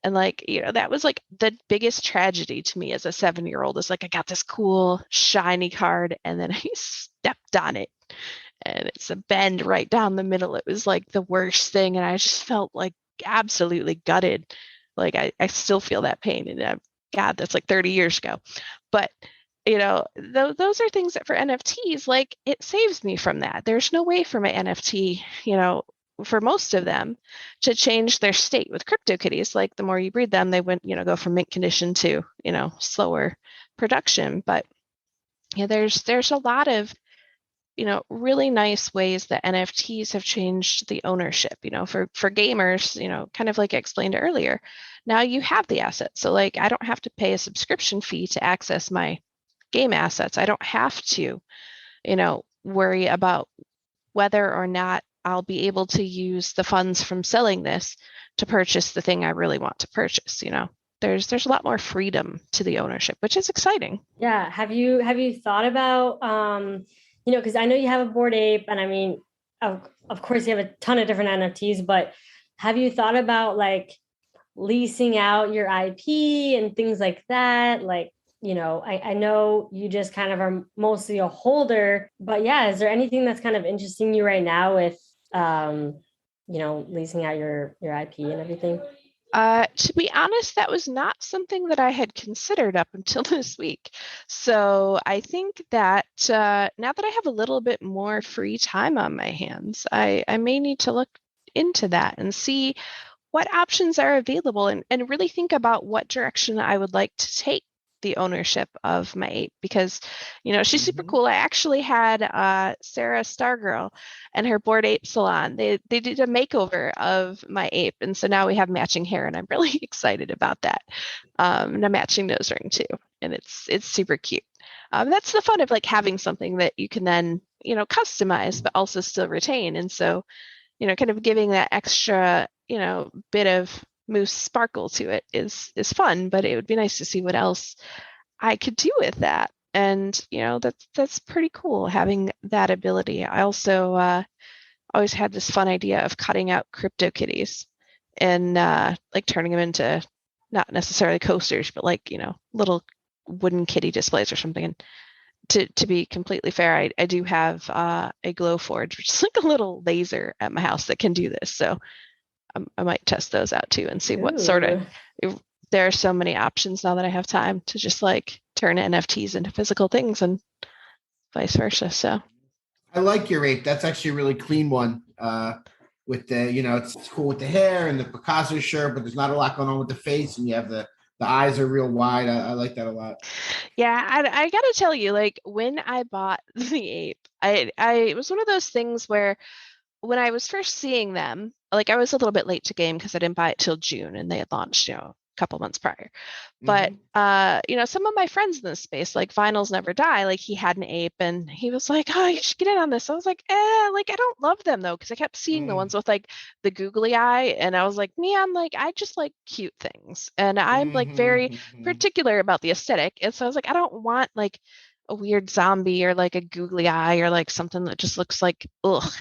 And like, that was like the biggest tragedy to me as a 7-year-old, is like, I got this cool shiny card and then I stepped on it and it's a bend right down the middle. It was like the worst thing. And I just felt like absolutely gutted. Like I still feel that pain. And God, that's like 30 years ago. But, those are things that for NFTs, like it saves me from that. There's no way for my NFT, for most of them to change their state. With Cryptokitties, like the more you breed them, they went, go from mint condition to, slower production. But there's a lot of, really nice ways that NFTs have changed the ownership, for gamers, kind of like I explained earlier. Now you have the assets. So like, I don't have to pay a subscription fee to access my game assets. I don't have to, worry about whether or not I'll be able to use the funds from selling this to purchase the thing I really want to purchase. There's a lot more freedom to the ownership, which is exciting. Yeah. Have you thought about, because I know you have a Bored Ape, and I mean, of course you have a ton of different NFTs, but have you thought about like leasing out your IP and things like that? Like, I know you just kind of are mostly a holder, but yeah, is there anything that's kind of interesting you right now with, leasing out your IP and everything? To be honest, that was not something that I had considered up until this week. So I think that now that I have a little bit more free time on my hands, I may need to look into that and see what options are available, and really think about what direction I would like to take the ownership of my ape because, she's super cool. I actually had Sarah Stargirl and her Bored Ape Salon. They did a makeover of my ape, and so now we have matching hair, and I'm really excited about that. And a matching nose ring too, and it's super cute. That's the fun of like having something that you can then customize but also still retain, and so kind of giving that extra bit of moose sparkle to it is fun. But it would be nice to see what else I could do with that, and that's pretty cool having that ability. I also always had this fun idea of cutting out Cryptokitties and like turning them into not necessarily coasters, but like little wooden kitty displays or something. And to be completely fair, I do have a glow forge, which is like a little laser at my house that can do this. So I might test those out too and see what sort of. There are so many options now that I have time to just like turn NFTs into physical things and vice versa. So I like your ape. That's actually a really clean one. With the, it's cool with the hair and the Picasso shirt, but there's not a lot going on with the face, and you have the eyes are real wide. I like that a lot. Yeah, I gotta tell you, like when I bought the ape, I it was one of those things where when I was first seeing them, like I was a little bit late to game because I didn't buy it till June, and they had launched, a couple months prior. But some of my friends in this space, like Vinyls Never Die, like he had an ape and he was like, oh, you should get in on this. I was like, like I don't love them though, because I kept seeing the ones with like the googly eye, and I was like, man, like I just like cute things, and I'm like very particular about the aesthetic, and so I was like, I don't want like a weird zombie or like a googly eye or like something that just looks like ugh.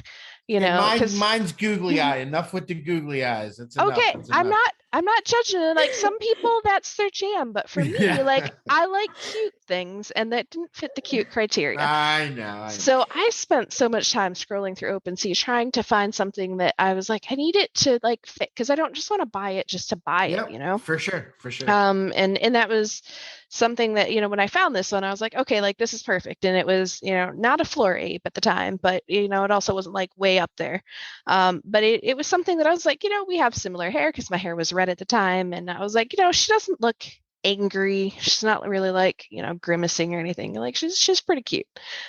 Mine's googly eye. Enough with the googly eyes. That's enough. Okay, That's enough. I'm not judging it. Like some people, that's their jam, but for me, like I like cute things, and that didn't fit the cute criteria. I know. So I spent so much time scrolling through OpenSea trying to find something that I was like, I need it to like fit, because I don't just want to buy it just to buy it, For sure. And that was something that when I found this one, I was like, okay, like this is perfect, and it was not a floor ape at the time, but it also wasn't like way up there, but it was something that I was like, we have similar hair because my hair was red at the time, and I was like, she doesn't look angry, she's not really like grimacing or anything, like she's pretty cute.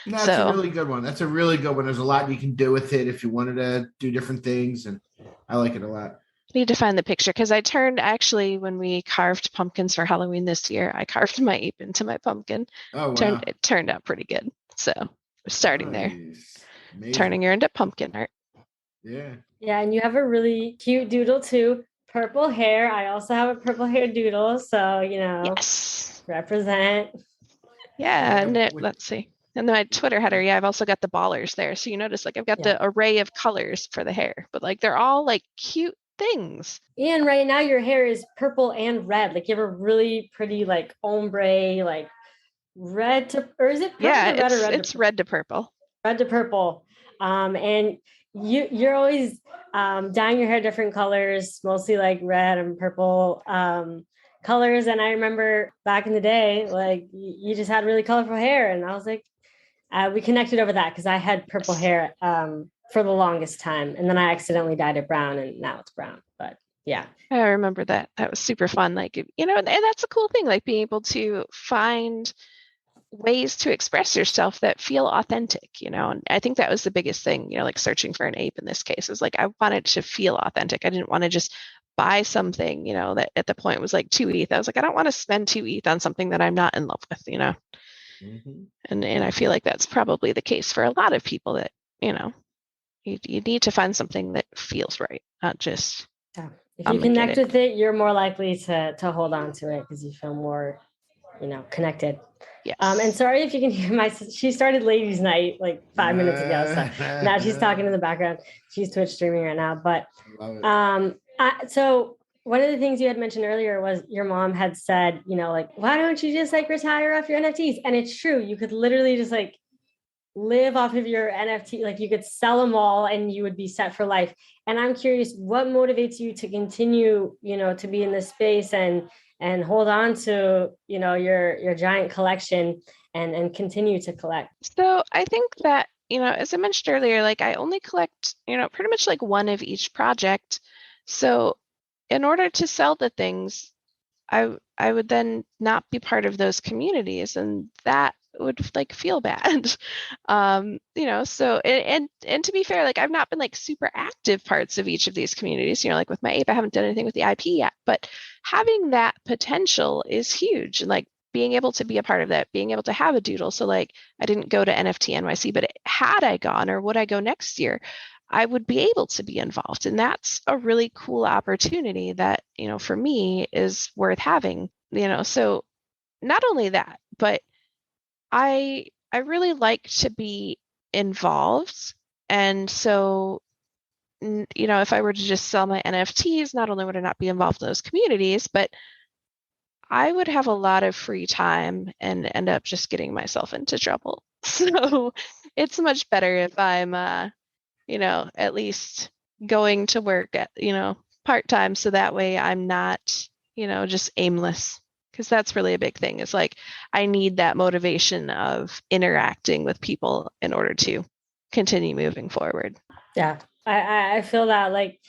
That's a really good one. There's a lot you can do with it if you wanted to do different things, and I like it a lot. Need to find the picture because actually when we carved pumpkins for Halloween this year, I carved my ape into my pumpkin. Oh wow. It turned out pretty good, so we're starting there. Amazing. Turning her into pumpkin art. Yeah, and you have a really cute doodle too. Purple hair. I also have a purple hair doodle, so yes, represent. Yeah, and let's see. And then my Twitter header, I've also got the ballers there. So you notice like I've got the array of colors for the hair, but like they're all like cute things. And right now your hair is purple and red. Like you have a really pretty like ombre, like red to, or is it purple to red or red? It's red to purple. Red to purple. And you're always dyeing your hair different colors, mostly like red and purple colors. And I remember back in the day, like you just had really colorful hair, and I was like, we connected over that because I had purple hair for the longest time, and then I accidentally dyed it brown, and now it's brown. But yeah, I remember that. That was super fun. Like and that's a cool thing, like being able to find ways to express yourself that feel authentic, and I think that was the biggest thing, like searching for an ape in this case is like I wanted to feel authentic. I didn't want to just buy something, that at the point was like 2 ETH. I was like, I don't want to spend 2 ETH on something that I'm not in love with, and I feel like that's probably the case for a lot of people that, you need to find something that feels right, not just. Yeah. If you connect with it, you're more likely to hold on to it because you feel more, connected. Yes. And sorry if you can hear she started ladies' night like 5 minutes ago. So now she's talking in the background. She's Twitch streaming right now. But so one of the things you had mentioned earlier was your mom had said, like, why don't you just like retire off your NFTs? And it's true. You could literally just like live off of your NFT. Like you could sell them all and you would be set for life. And I'm curious, what motivates you to continue, to be in this space and hold on to, your giant collection and continue to collect? So I think that, as I mentioned earlier, like I only collect, pretty much like one of each project. So in order to sell the things, I would then not be part of those communities, and that would like feel bad. So and to be fair, like I've not been like super active parts of each of these communities, like with my ape, I haven't done anything with the IP yet, but having that potential is huge. And like being able to be a part of that, being able to have a doodle. So like I didn't go to NFT NYC, but had I gone, or would I go next year, I would be able to be involved. And that's a really cool opportunity that, for me is worth having, so not only that, but I really like to be involved. And so, if I were to just sell my NFTs, not only would I not be involved in those communities, but I would have a lot of free time and end up just getting myself into trouble. So it's much better if I'm, at least going to work at, part-time. So that way I'm not, just aimless. Because that's really a big thing. Is like, I need that motivation of interacting with people in order to continue moving forward. Yeah, I feel that, like,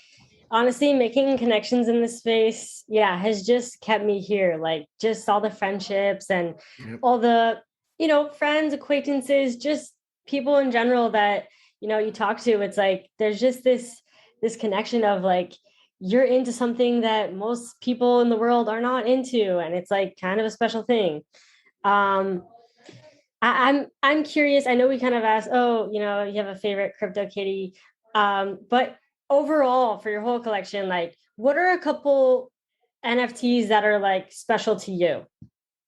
honestly, making connections in this space, has just kept me here. Like, just all the friendships and all the, friends, acquaintances, just people in general that, you talk to. It's like, there's just this connection of like, you're into something that most people in the world are not into, and it's like kind of a special thing. I'm curious. I know we kind of asked, you have a favorite crypto kitty, but overall for your whole collection, like, what are a couple NFTs that are like special to you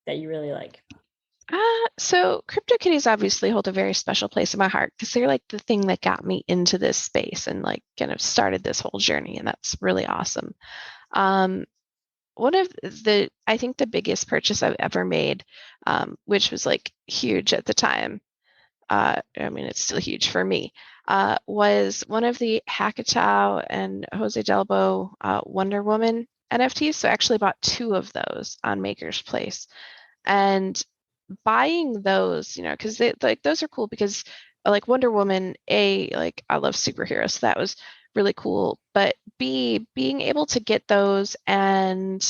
that you really like? So Cryptokitties obviously hold a very special place in my heart because they're like the thing that got me into this space and like kind of started this whole journey, and that's really awesome. One of I think the biggest purchase I've ever made, which was like huge at the time, I mean, it's still huge for me, was one of the Hackatow and Jose Delbo Wonder Woman NFTs. So I actually bought 2 of those on Maker's Place. And buying those, because they like those are cool because like Wonder Woman, like I love superheroes, so that was really cool. But B, being able to get those and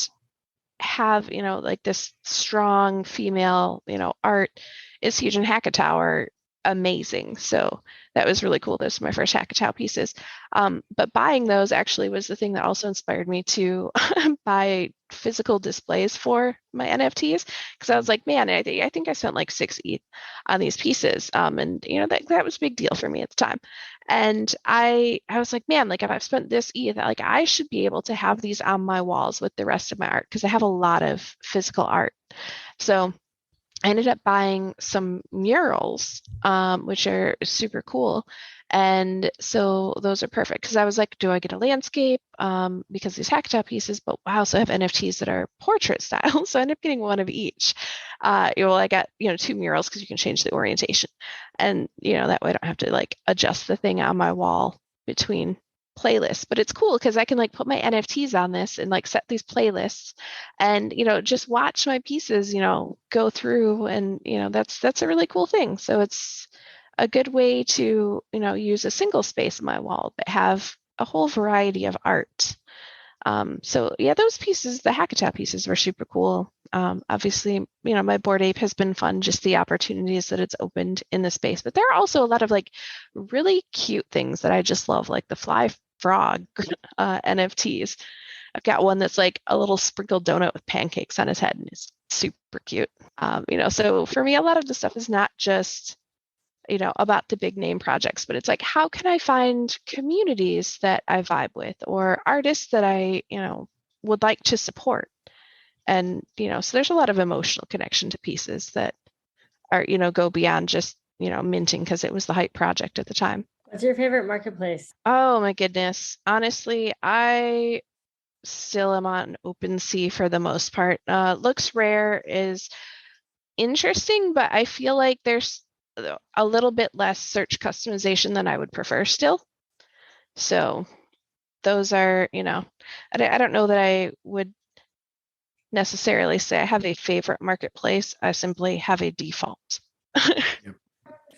have, like this strong female, art is huge, and Hackatow are amazing. So that was really cool. Those are my first Hackatow pieces. But buying those actually was the thing that also inspired me to buy physical displays for my NFTs, because I was like, man, I think I spent like 6 ETH on these pieces. And that was a big deal for me at the time. And I was like, man, like if I've spent this ETH, like I should be able to have these on my walls with the rest of my art, because I have a lot of physical art. So I ended up buying some murals, which are super cool. And so those are perfect because I was like, do I get a landscape? Because these Hackatow pieces, but wow, so I have NFTs that are portrait style. So I ended up getting one of each. I got, 2 murals because you can change the orientation. And, that way I don't have to like adjust the thing on my wall between playlists. But it's cool because I can like put my NFTs on this and like set these playlists and just watch my pieces go through, and that's a really cool thing. So it's a good way to use a single space in my wall but have a whole variety of art. So yeah, those pieces, the Hackatow pieces, were super cool. Obviously, my Bored Ape has been fun, just the opportunities that it's opened in the space. But there are also a lot of like really cute things that I just love, like the Fly Frog NFTs. I've got one that's like a little sprinkled donut with pancakes on his head, and it's super cute. So for me, a lot of the stuff is not just about the big name projects, but it's like, how can I find communities that I vibe with, or artists that I, would like to support? And, so there's a lot of emotional connection to pieces that are, go beyond just, minting because it was the hype project at the time. What's your favorite marketplace? Oh my goodness. Honestly, I still am on OpenSea for the most part. LooksRare is interesting, but I feel like there's a little bit less search customization than I would prefer still. So those are, I don't know that I would necessarily say I have a favorite marketplace. I simply have a default.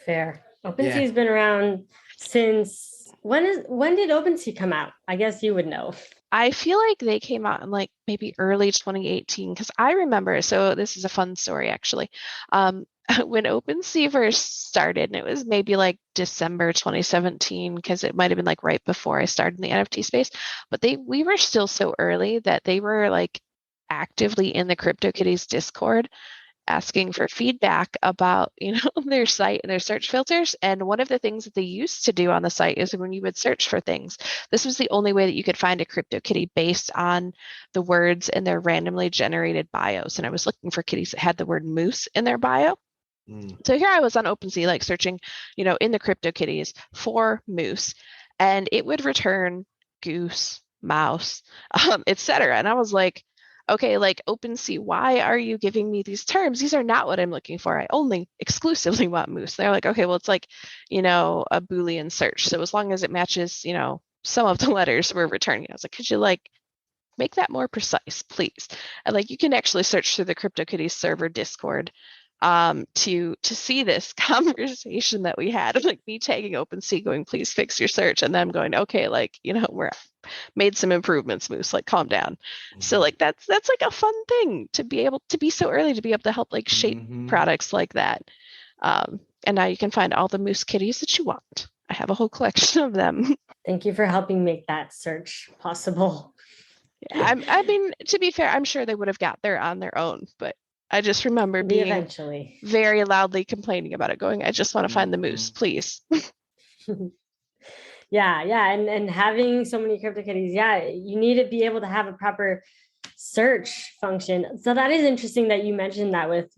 Fair. OpenSea has been around since when did OpenSea come out? I guess you would know. I feel like they came out in like maybe early 2018 because I remember, so this is a fun story actually. When OpenSea first started, and it was maybe like December 2017, because it might have been like right before I started in the NFT space, but we were still so early that they were like actively in the CryptoKitties Discord asking for feedback about, their site and their search filters. And one of the things that they used to do on the site is when you would search for things, this was the only way that you could find a CryptoKitty based on the words in their randomly generated bios. And I was looking for kitties that had the word moose in their bio. So here I was on OpenSea, like searching, in the CryptoKitties for moose, and it would return goose, mouse, etc. And I was like, okay, like OpenSea, why are you giving me these terms? These are not what I'm looking for. I only exclusively want moose. They're like, okay, well, it's like, a Boolean search. So as long as it matches, some of the letters we're returning. I was like, could you like make that more precise, please? And like, you can actually search through the CryptoKitties server Discord to see this conversation that we had of like me tagging OpenSea going, please fix your search, and them going, okay, like, we're made some improvements, Moose, like calm down. So like that's like a fun thing to be able to be so early to be able to help like shape products like that. And now you can find all the Moose kitties that you want. I have a whole collection of them. Thank you for helping make that search possible. Yeah, I mean, to be fair, I'm sure they would have got there on their own, but I just remember being eventually very loudly complaining about it, going, I just want to find the moose, please. Yeah. And having so many CryptoKitties, you need to be able to have a proper search function. So that is interesting that you mentioned that with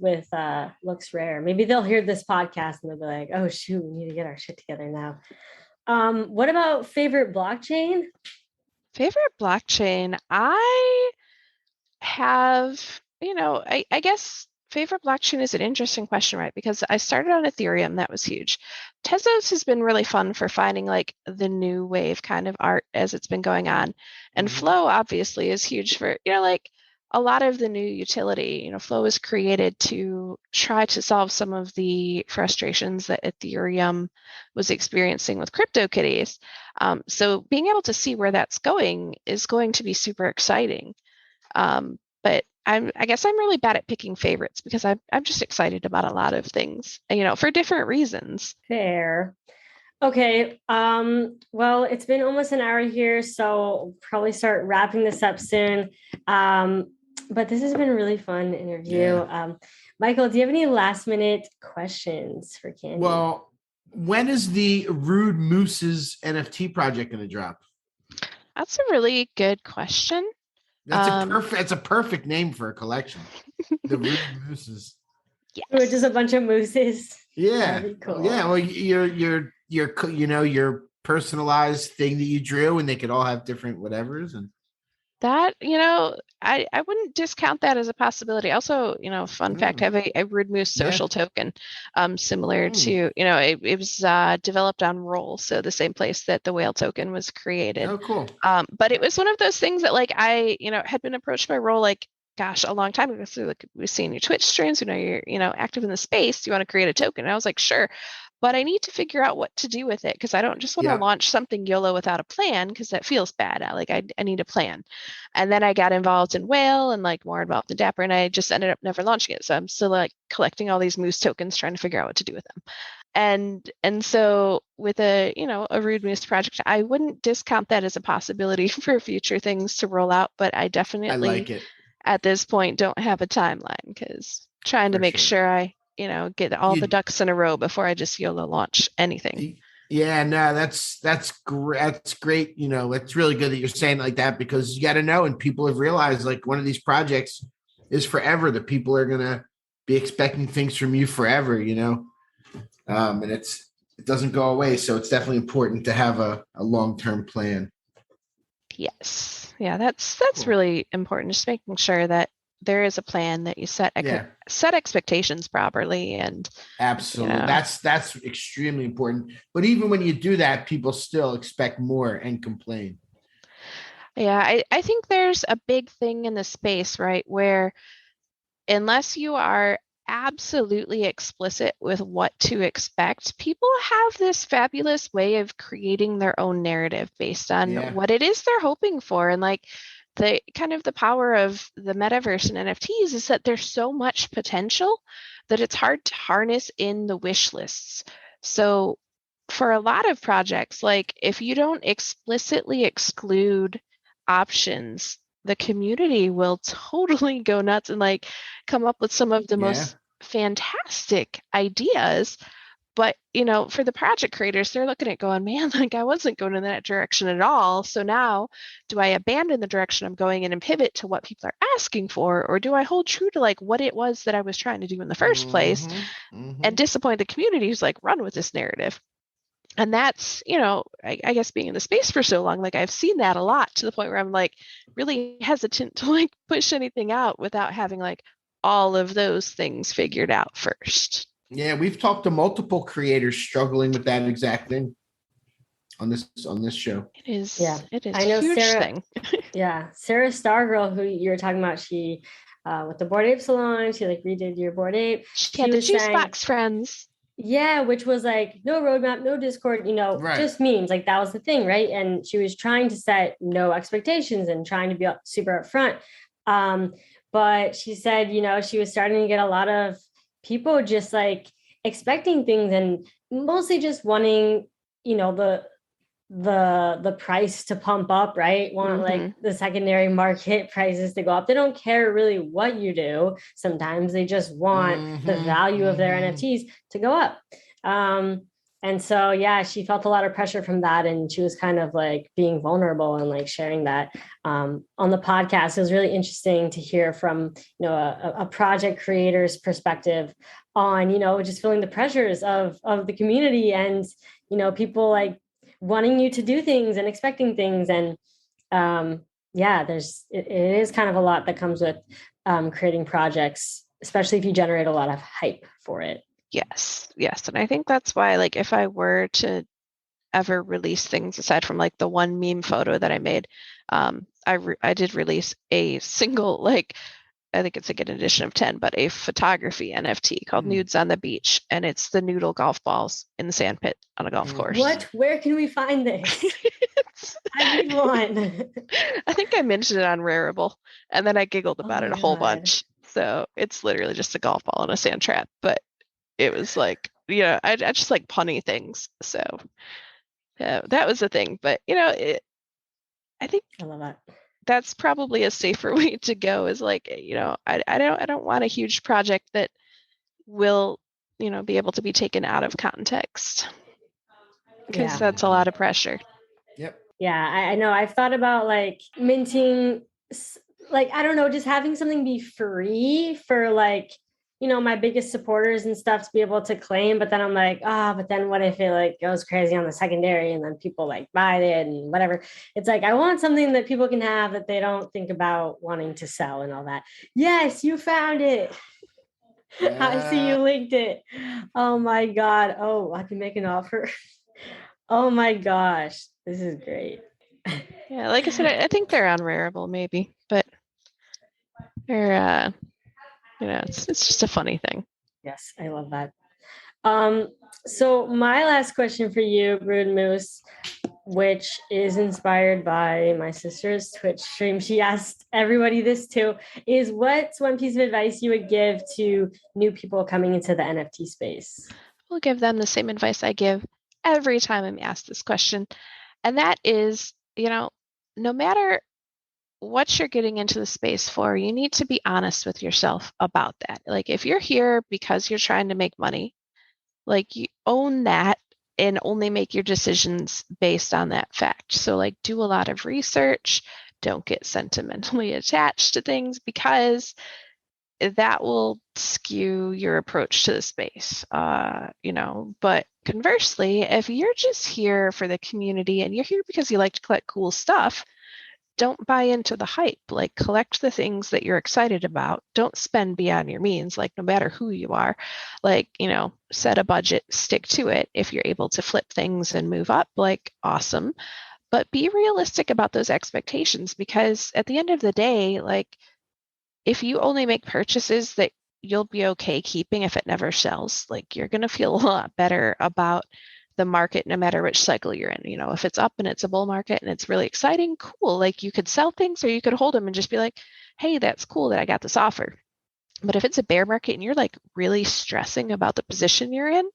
Looks Rare. Maybe they'll hear this podcast and they'll be like, oh shoot, we need to get our shit together now. What about favorite blockchain? Favorite blockchain? I have, I guess favorite blockchain is an interesting question, right? Because I started on Ethereum, that was huge. Tezos has been really fun for finding like the new wave kind of art as it's been going on. And Flow obviously is huge for, like a lot of the new utility. Flow was created to try to solve some of the frustrations that Ethereum was experiencing with CryptoKitties. So being able to see where that's going is going to be super exciting. But I guess I'm really bad at picking favorites because I'm just excited about a lot of things, for different reasons. Fair. Okay. Well, it's been almost an hour here, so we'll probably start wrapping this up soon. But this has been a really fun interview. Yeah. Michael, do you have any last minute questions for Candy? Well, when is the Rudem00se NFT project going to drop? That's a really good question. That's a perfect name for a collection. The Rudem00se. Yes. Which is a bunch of mooses. Yeah. Cool. Yeah. Well, your personalized thing that you drew, and they could all have different whatevers. And that, I wouldn't discount that as a possibility. Also, fun fact, I have a Rudem00se social token, similar to, it was developed on Roll, so the same place that the whale token was created. Oh, cool. But it was one of those things that like I, had been approached by Roll like, gosh, a long time ago. So like we've seen your Twitch streams, you're, active in the space. You want to create a token? And I was like, sure. But I need to figure out what to do with it because I don't just want to launch something YOLO without a plan because that feels bad. I need a plan. And then I got involved in Whale and like more involved in Dapper, and I just ended up never launching it. So I'm still like collecting all these Moose tokens, trying to figure out what to do with them. And so with a Rudem00se project, I wouldn't discount that as a possibility for future things to roll out, but I definitely like it. At this point don't have a timeline because trying to make sure I get all the ducks in a row before I just YOLO launch anything. Yeah, no, that's great. That's great. It's really good that you're saying it like that because you got to know, and people have realized like one of these projects is forever. That people are gonna be expecting things from you forever. And it doesn't go away. So it's definitely important to have a long-term plan. Yes, yeah, that's cool. Really important. Just making sure that there is a plan, that you set expectations properly, and absolutely that's extremely important. But even when you do that, people still expect more and complain. Yeah, I think there's a big thing in the space, right, where unless you are absolutely explicit with what to expect, people have this fabulous way of creating their own narrative based on what it is they're hoping for. And like the kind of the power of the metaverse and NFTs is that there's so much potential that it's hard to harness in the wish lists. So for a lot of projects, like if you don't explicitly exclude options, the community will totally go nuts and like come up with some of the most fantastic ideas. But, you know, for the project creators, they're looking at going, man, like I wasn't going in that direction at all. So now do I abandon the direction I'm going in and pivot to what people are asking for? Or do I hold true to like what it was that I was trying to do in the first place and disappoint the community who's like run with this narrative? And that's, you know, I guess being in the space for so long, like I've seen that a lot to the point where I'm like really hesitant to like push anything out without having like all of those things figured out first. Yeah, we've talked to multiple creators struggling with that exact thing on this show. It is. Yeah, it is. I know a huge Sarah. Thing. Yeah, Sarah Stargirl, who you were talking about, she with the Bored Ape Salon, she like redid your Bored Ape. She had the juice box friends. Yeah, which was like no roadmap, no Discord, you know, just memes. Like that was the thing, right? And she was trying to set no expectations and trying to be super upfront. But she said, you know, she was starting to get a lot of people just like expecting things and mostly just wanting, you know, the price to pump up, right? Want like the secondary market prices to go up. They don't care really what you do. Sometimes they just want the value of their NFTs to go up. And so, yeah, she felt a lot of pressure from that. And she was kind of like being vulnerable and like sharing that on the podcast. It was really interesting to hear from, you know, a project creator's perspective on, you know, just feeling the pressures of the community and, you know, people like wanting you to do things and expecting things. And yeah, it is kind of a lot that comes with creating projects, especially if you generate a lot of hype for it. Yes. And I think that's why, like, if I were to ever release things aside from like the one meme photo that I made, I did release a single, like, I think it's like an edition of 10, but a photography NFT called Nudes on the Beach. And it's the noodle golf balls in the sand pit on a golf course. What? Where can we find this? I need one. I think I mentioned it on Rarible, and then I giggled about it a whole bunch. So it's literally just a golf ball in a sand trap. But it was like, you know, I just like punny things. So that was the thing. But, you know, I think I love that. That's probably a safer way to go, is like, you know, I don't want a huge project that will, you know, be able to be taken out of context, because that's a lot of pressure. Yep. Yeah, I know. I've thought about like minting, like, I don't know, just having something be free for like, you know, my biggest supporters and stuff to be able to claim. But then I'm like, but then what if it like goes crazy on the secondary and then people like buy it and whatever? It's like, I want something that people can have that they don't think about wanting to sell and all that. Yes, you found it. I see you linked it. Oh my God. Oh, I can make an offer. Oh my gosh. This is great. Yeah, like I said, I think they're on Rarible maybe, but they're you know, it's just a funny thing. Yes, I love that. So my last question for you, Rudem00se, which is inspired by my sister's Twitch stream, she asked everybody this too, is what's one piece of advice you would give to new people coming into the NFT space? We'll give them the same advice I give every time I'm asked this question. And that is, you know, no matter what you're getting into the space for, you need to be honest with yourself about that. Like, if you're here because you're trying to make money, like, you own that and only make your decisions based on that fact. So like, do a lot of research, don't get sentimentally attached to things, because that will skew your approach to the space, you know. But conversely, if you're just here for the community and you're here because you like to collect cool stuff, don't buy into the hype. Like, collect the things that you're excited about. Don't spend beyond your means, like, no matter who you are. Like, you know, set a budget, stick to it. If you're able to flip things and move up, like, awesome. But be realistic about those expectations, because at the end of the day, like, if you only make purchases that you'll be okay keeping if it never sells. Like you're going to feel a lot better about the market no matter which cycle you're in. You know, if it's up and it's a bull market and it's really exciting, cool. Like you could sell things or you could hold them and just be like, hey, that's cool that I got this offer. But if it's a bear market and you're like really stressing about the position you're in,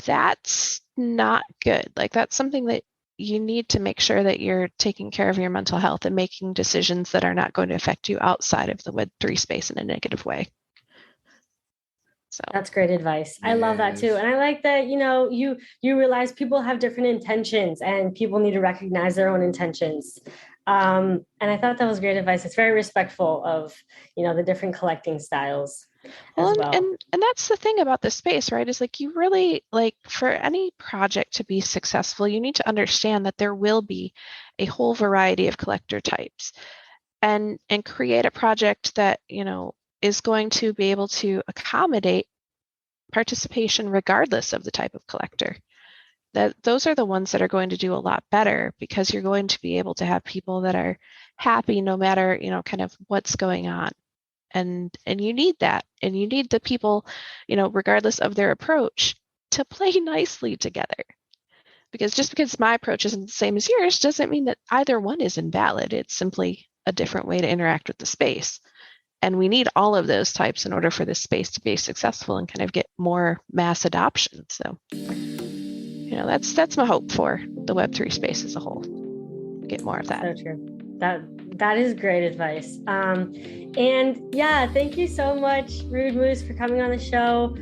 that's not good. Like that's something that you need to make sure that you're taking care of your mental health and making decisions that are not going to affect you outside of the Web3 space in a negative way. So that's great advice. I love that too. And I like that, you know, you realize people have different intentions and people need to recognize their own intentions. And I thought that was great advice. It's very respectful of, you know, the different collecting styles. And that's the thing about this space, right? Is like you really like for any project to be successful, you need to understand that there will be a whole variety of collector types and create a project that, you know, is going to be able to accommodate participation regardless of the type of collector. That those are the ones that are going to do a lot better because you're going to be able to have people that are happy no matter, you know, kind of what's going on. And you need that. And you need the people, you know, regardless of their approach, to play nicely together. Because just because my approach isn't the same as yours doesn't mean that either one is invalid. It's simply a different way to interact with the space. And we need all of those types in order for this space to be successful and kind of get more mass adoption. So, you know, that's my hope for the Web3 space as a whole. Get more of that. So true. That is great advice. And yeah, thank you so much, Rudem00se, for coming on the show.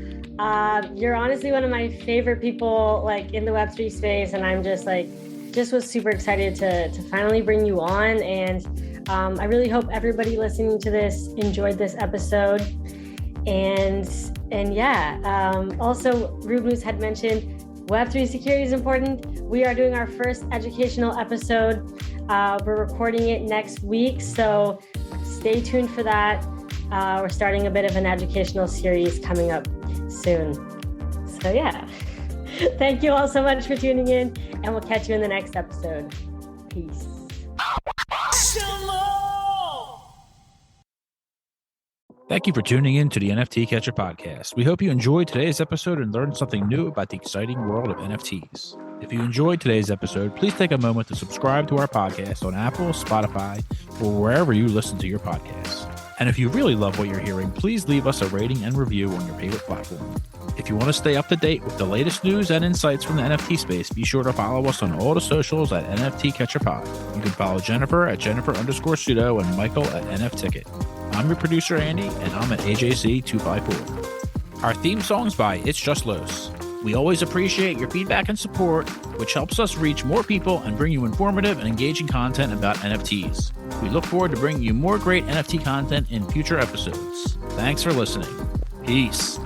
You're honestly one of my favorite people like in the Web3 space. And I'm just was super excited to finally bring you on. And I really hope everybody listening to this enjoyed this episode. And yeah, also Rudem00se had mentioned Web3 security is important. We are doing our first educational episode. We're recording it next week, so stay tuned for that. We're starting a bit of an educational series coming up soon. So yeah, thank you all so much for tuning in, and we'll catch you in the next episode. Peace. Thank you for tuning in to the NFT Catcher Podcast. We hope you enjoyed today's episode and learned something new about the exciting world of NFTs. If you enjoyed today's episode, please take a moment to subscribe to our podcast on Apple, Spotify, or wherever you listen to your podcasts. And if you really love what you're hearing, please leave us a rating and review on your favorite platform. If you want to stay up to date with the latest news and insights from the NFT space, be sure to follow us on all the socials at NFT Catcher Pod. You can follow Jennifer at Jennifer_pseudo and Michael at NFTicket. I'm your producer, Andy, and I'm at AJC254. Our theme song's by It's Just Los. We always appreciate your feedback and support, which helps us reach more people and bring you informative and engaging content about NFTs. We look forward to bringing you more great NFT content in future episodes. Thanks for listening. Peace.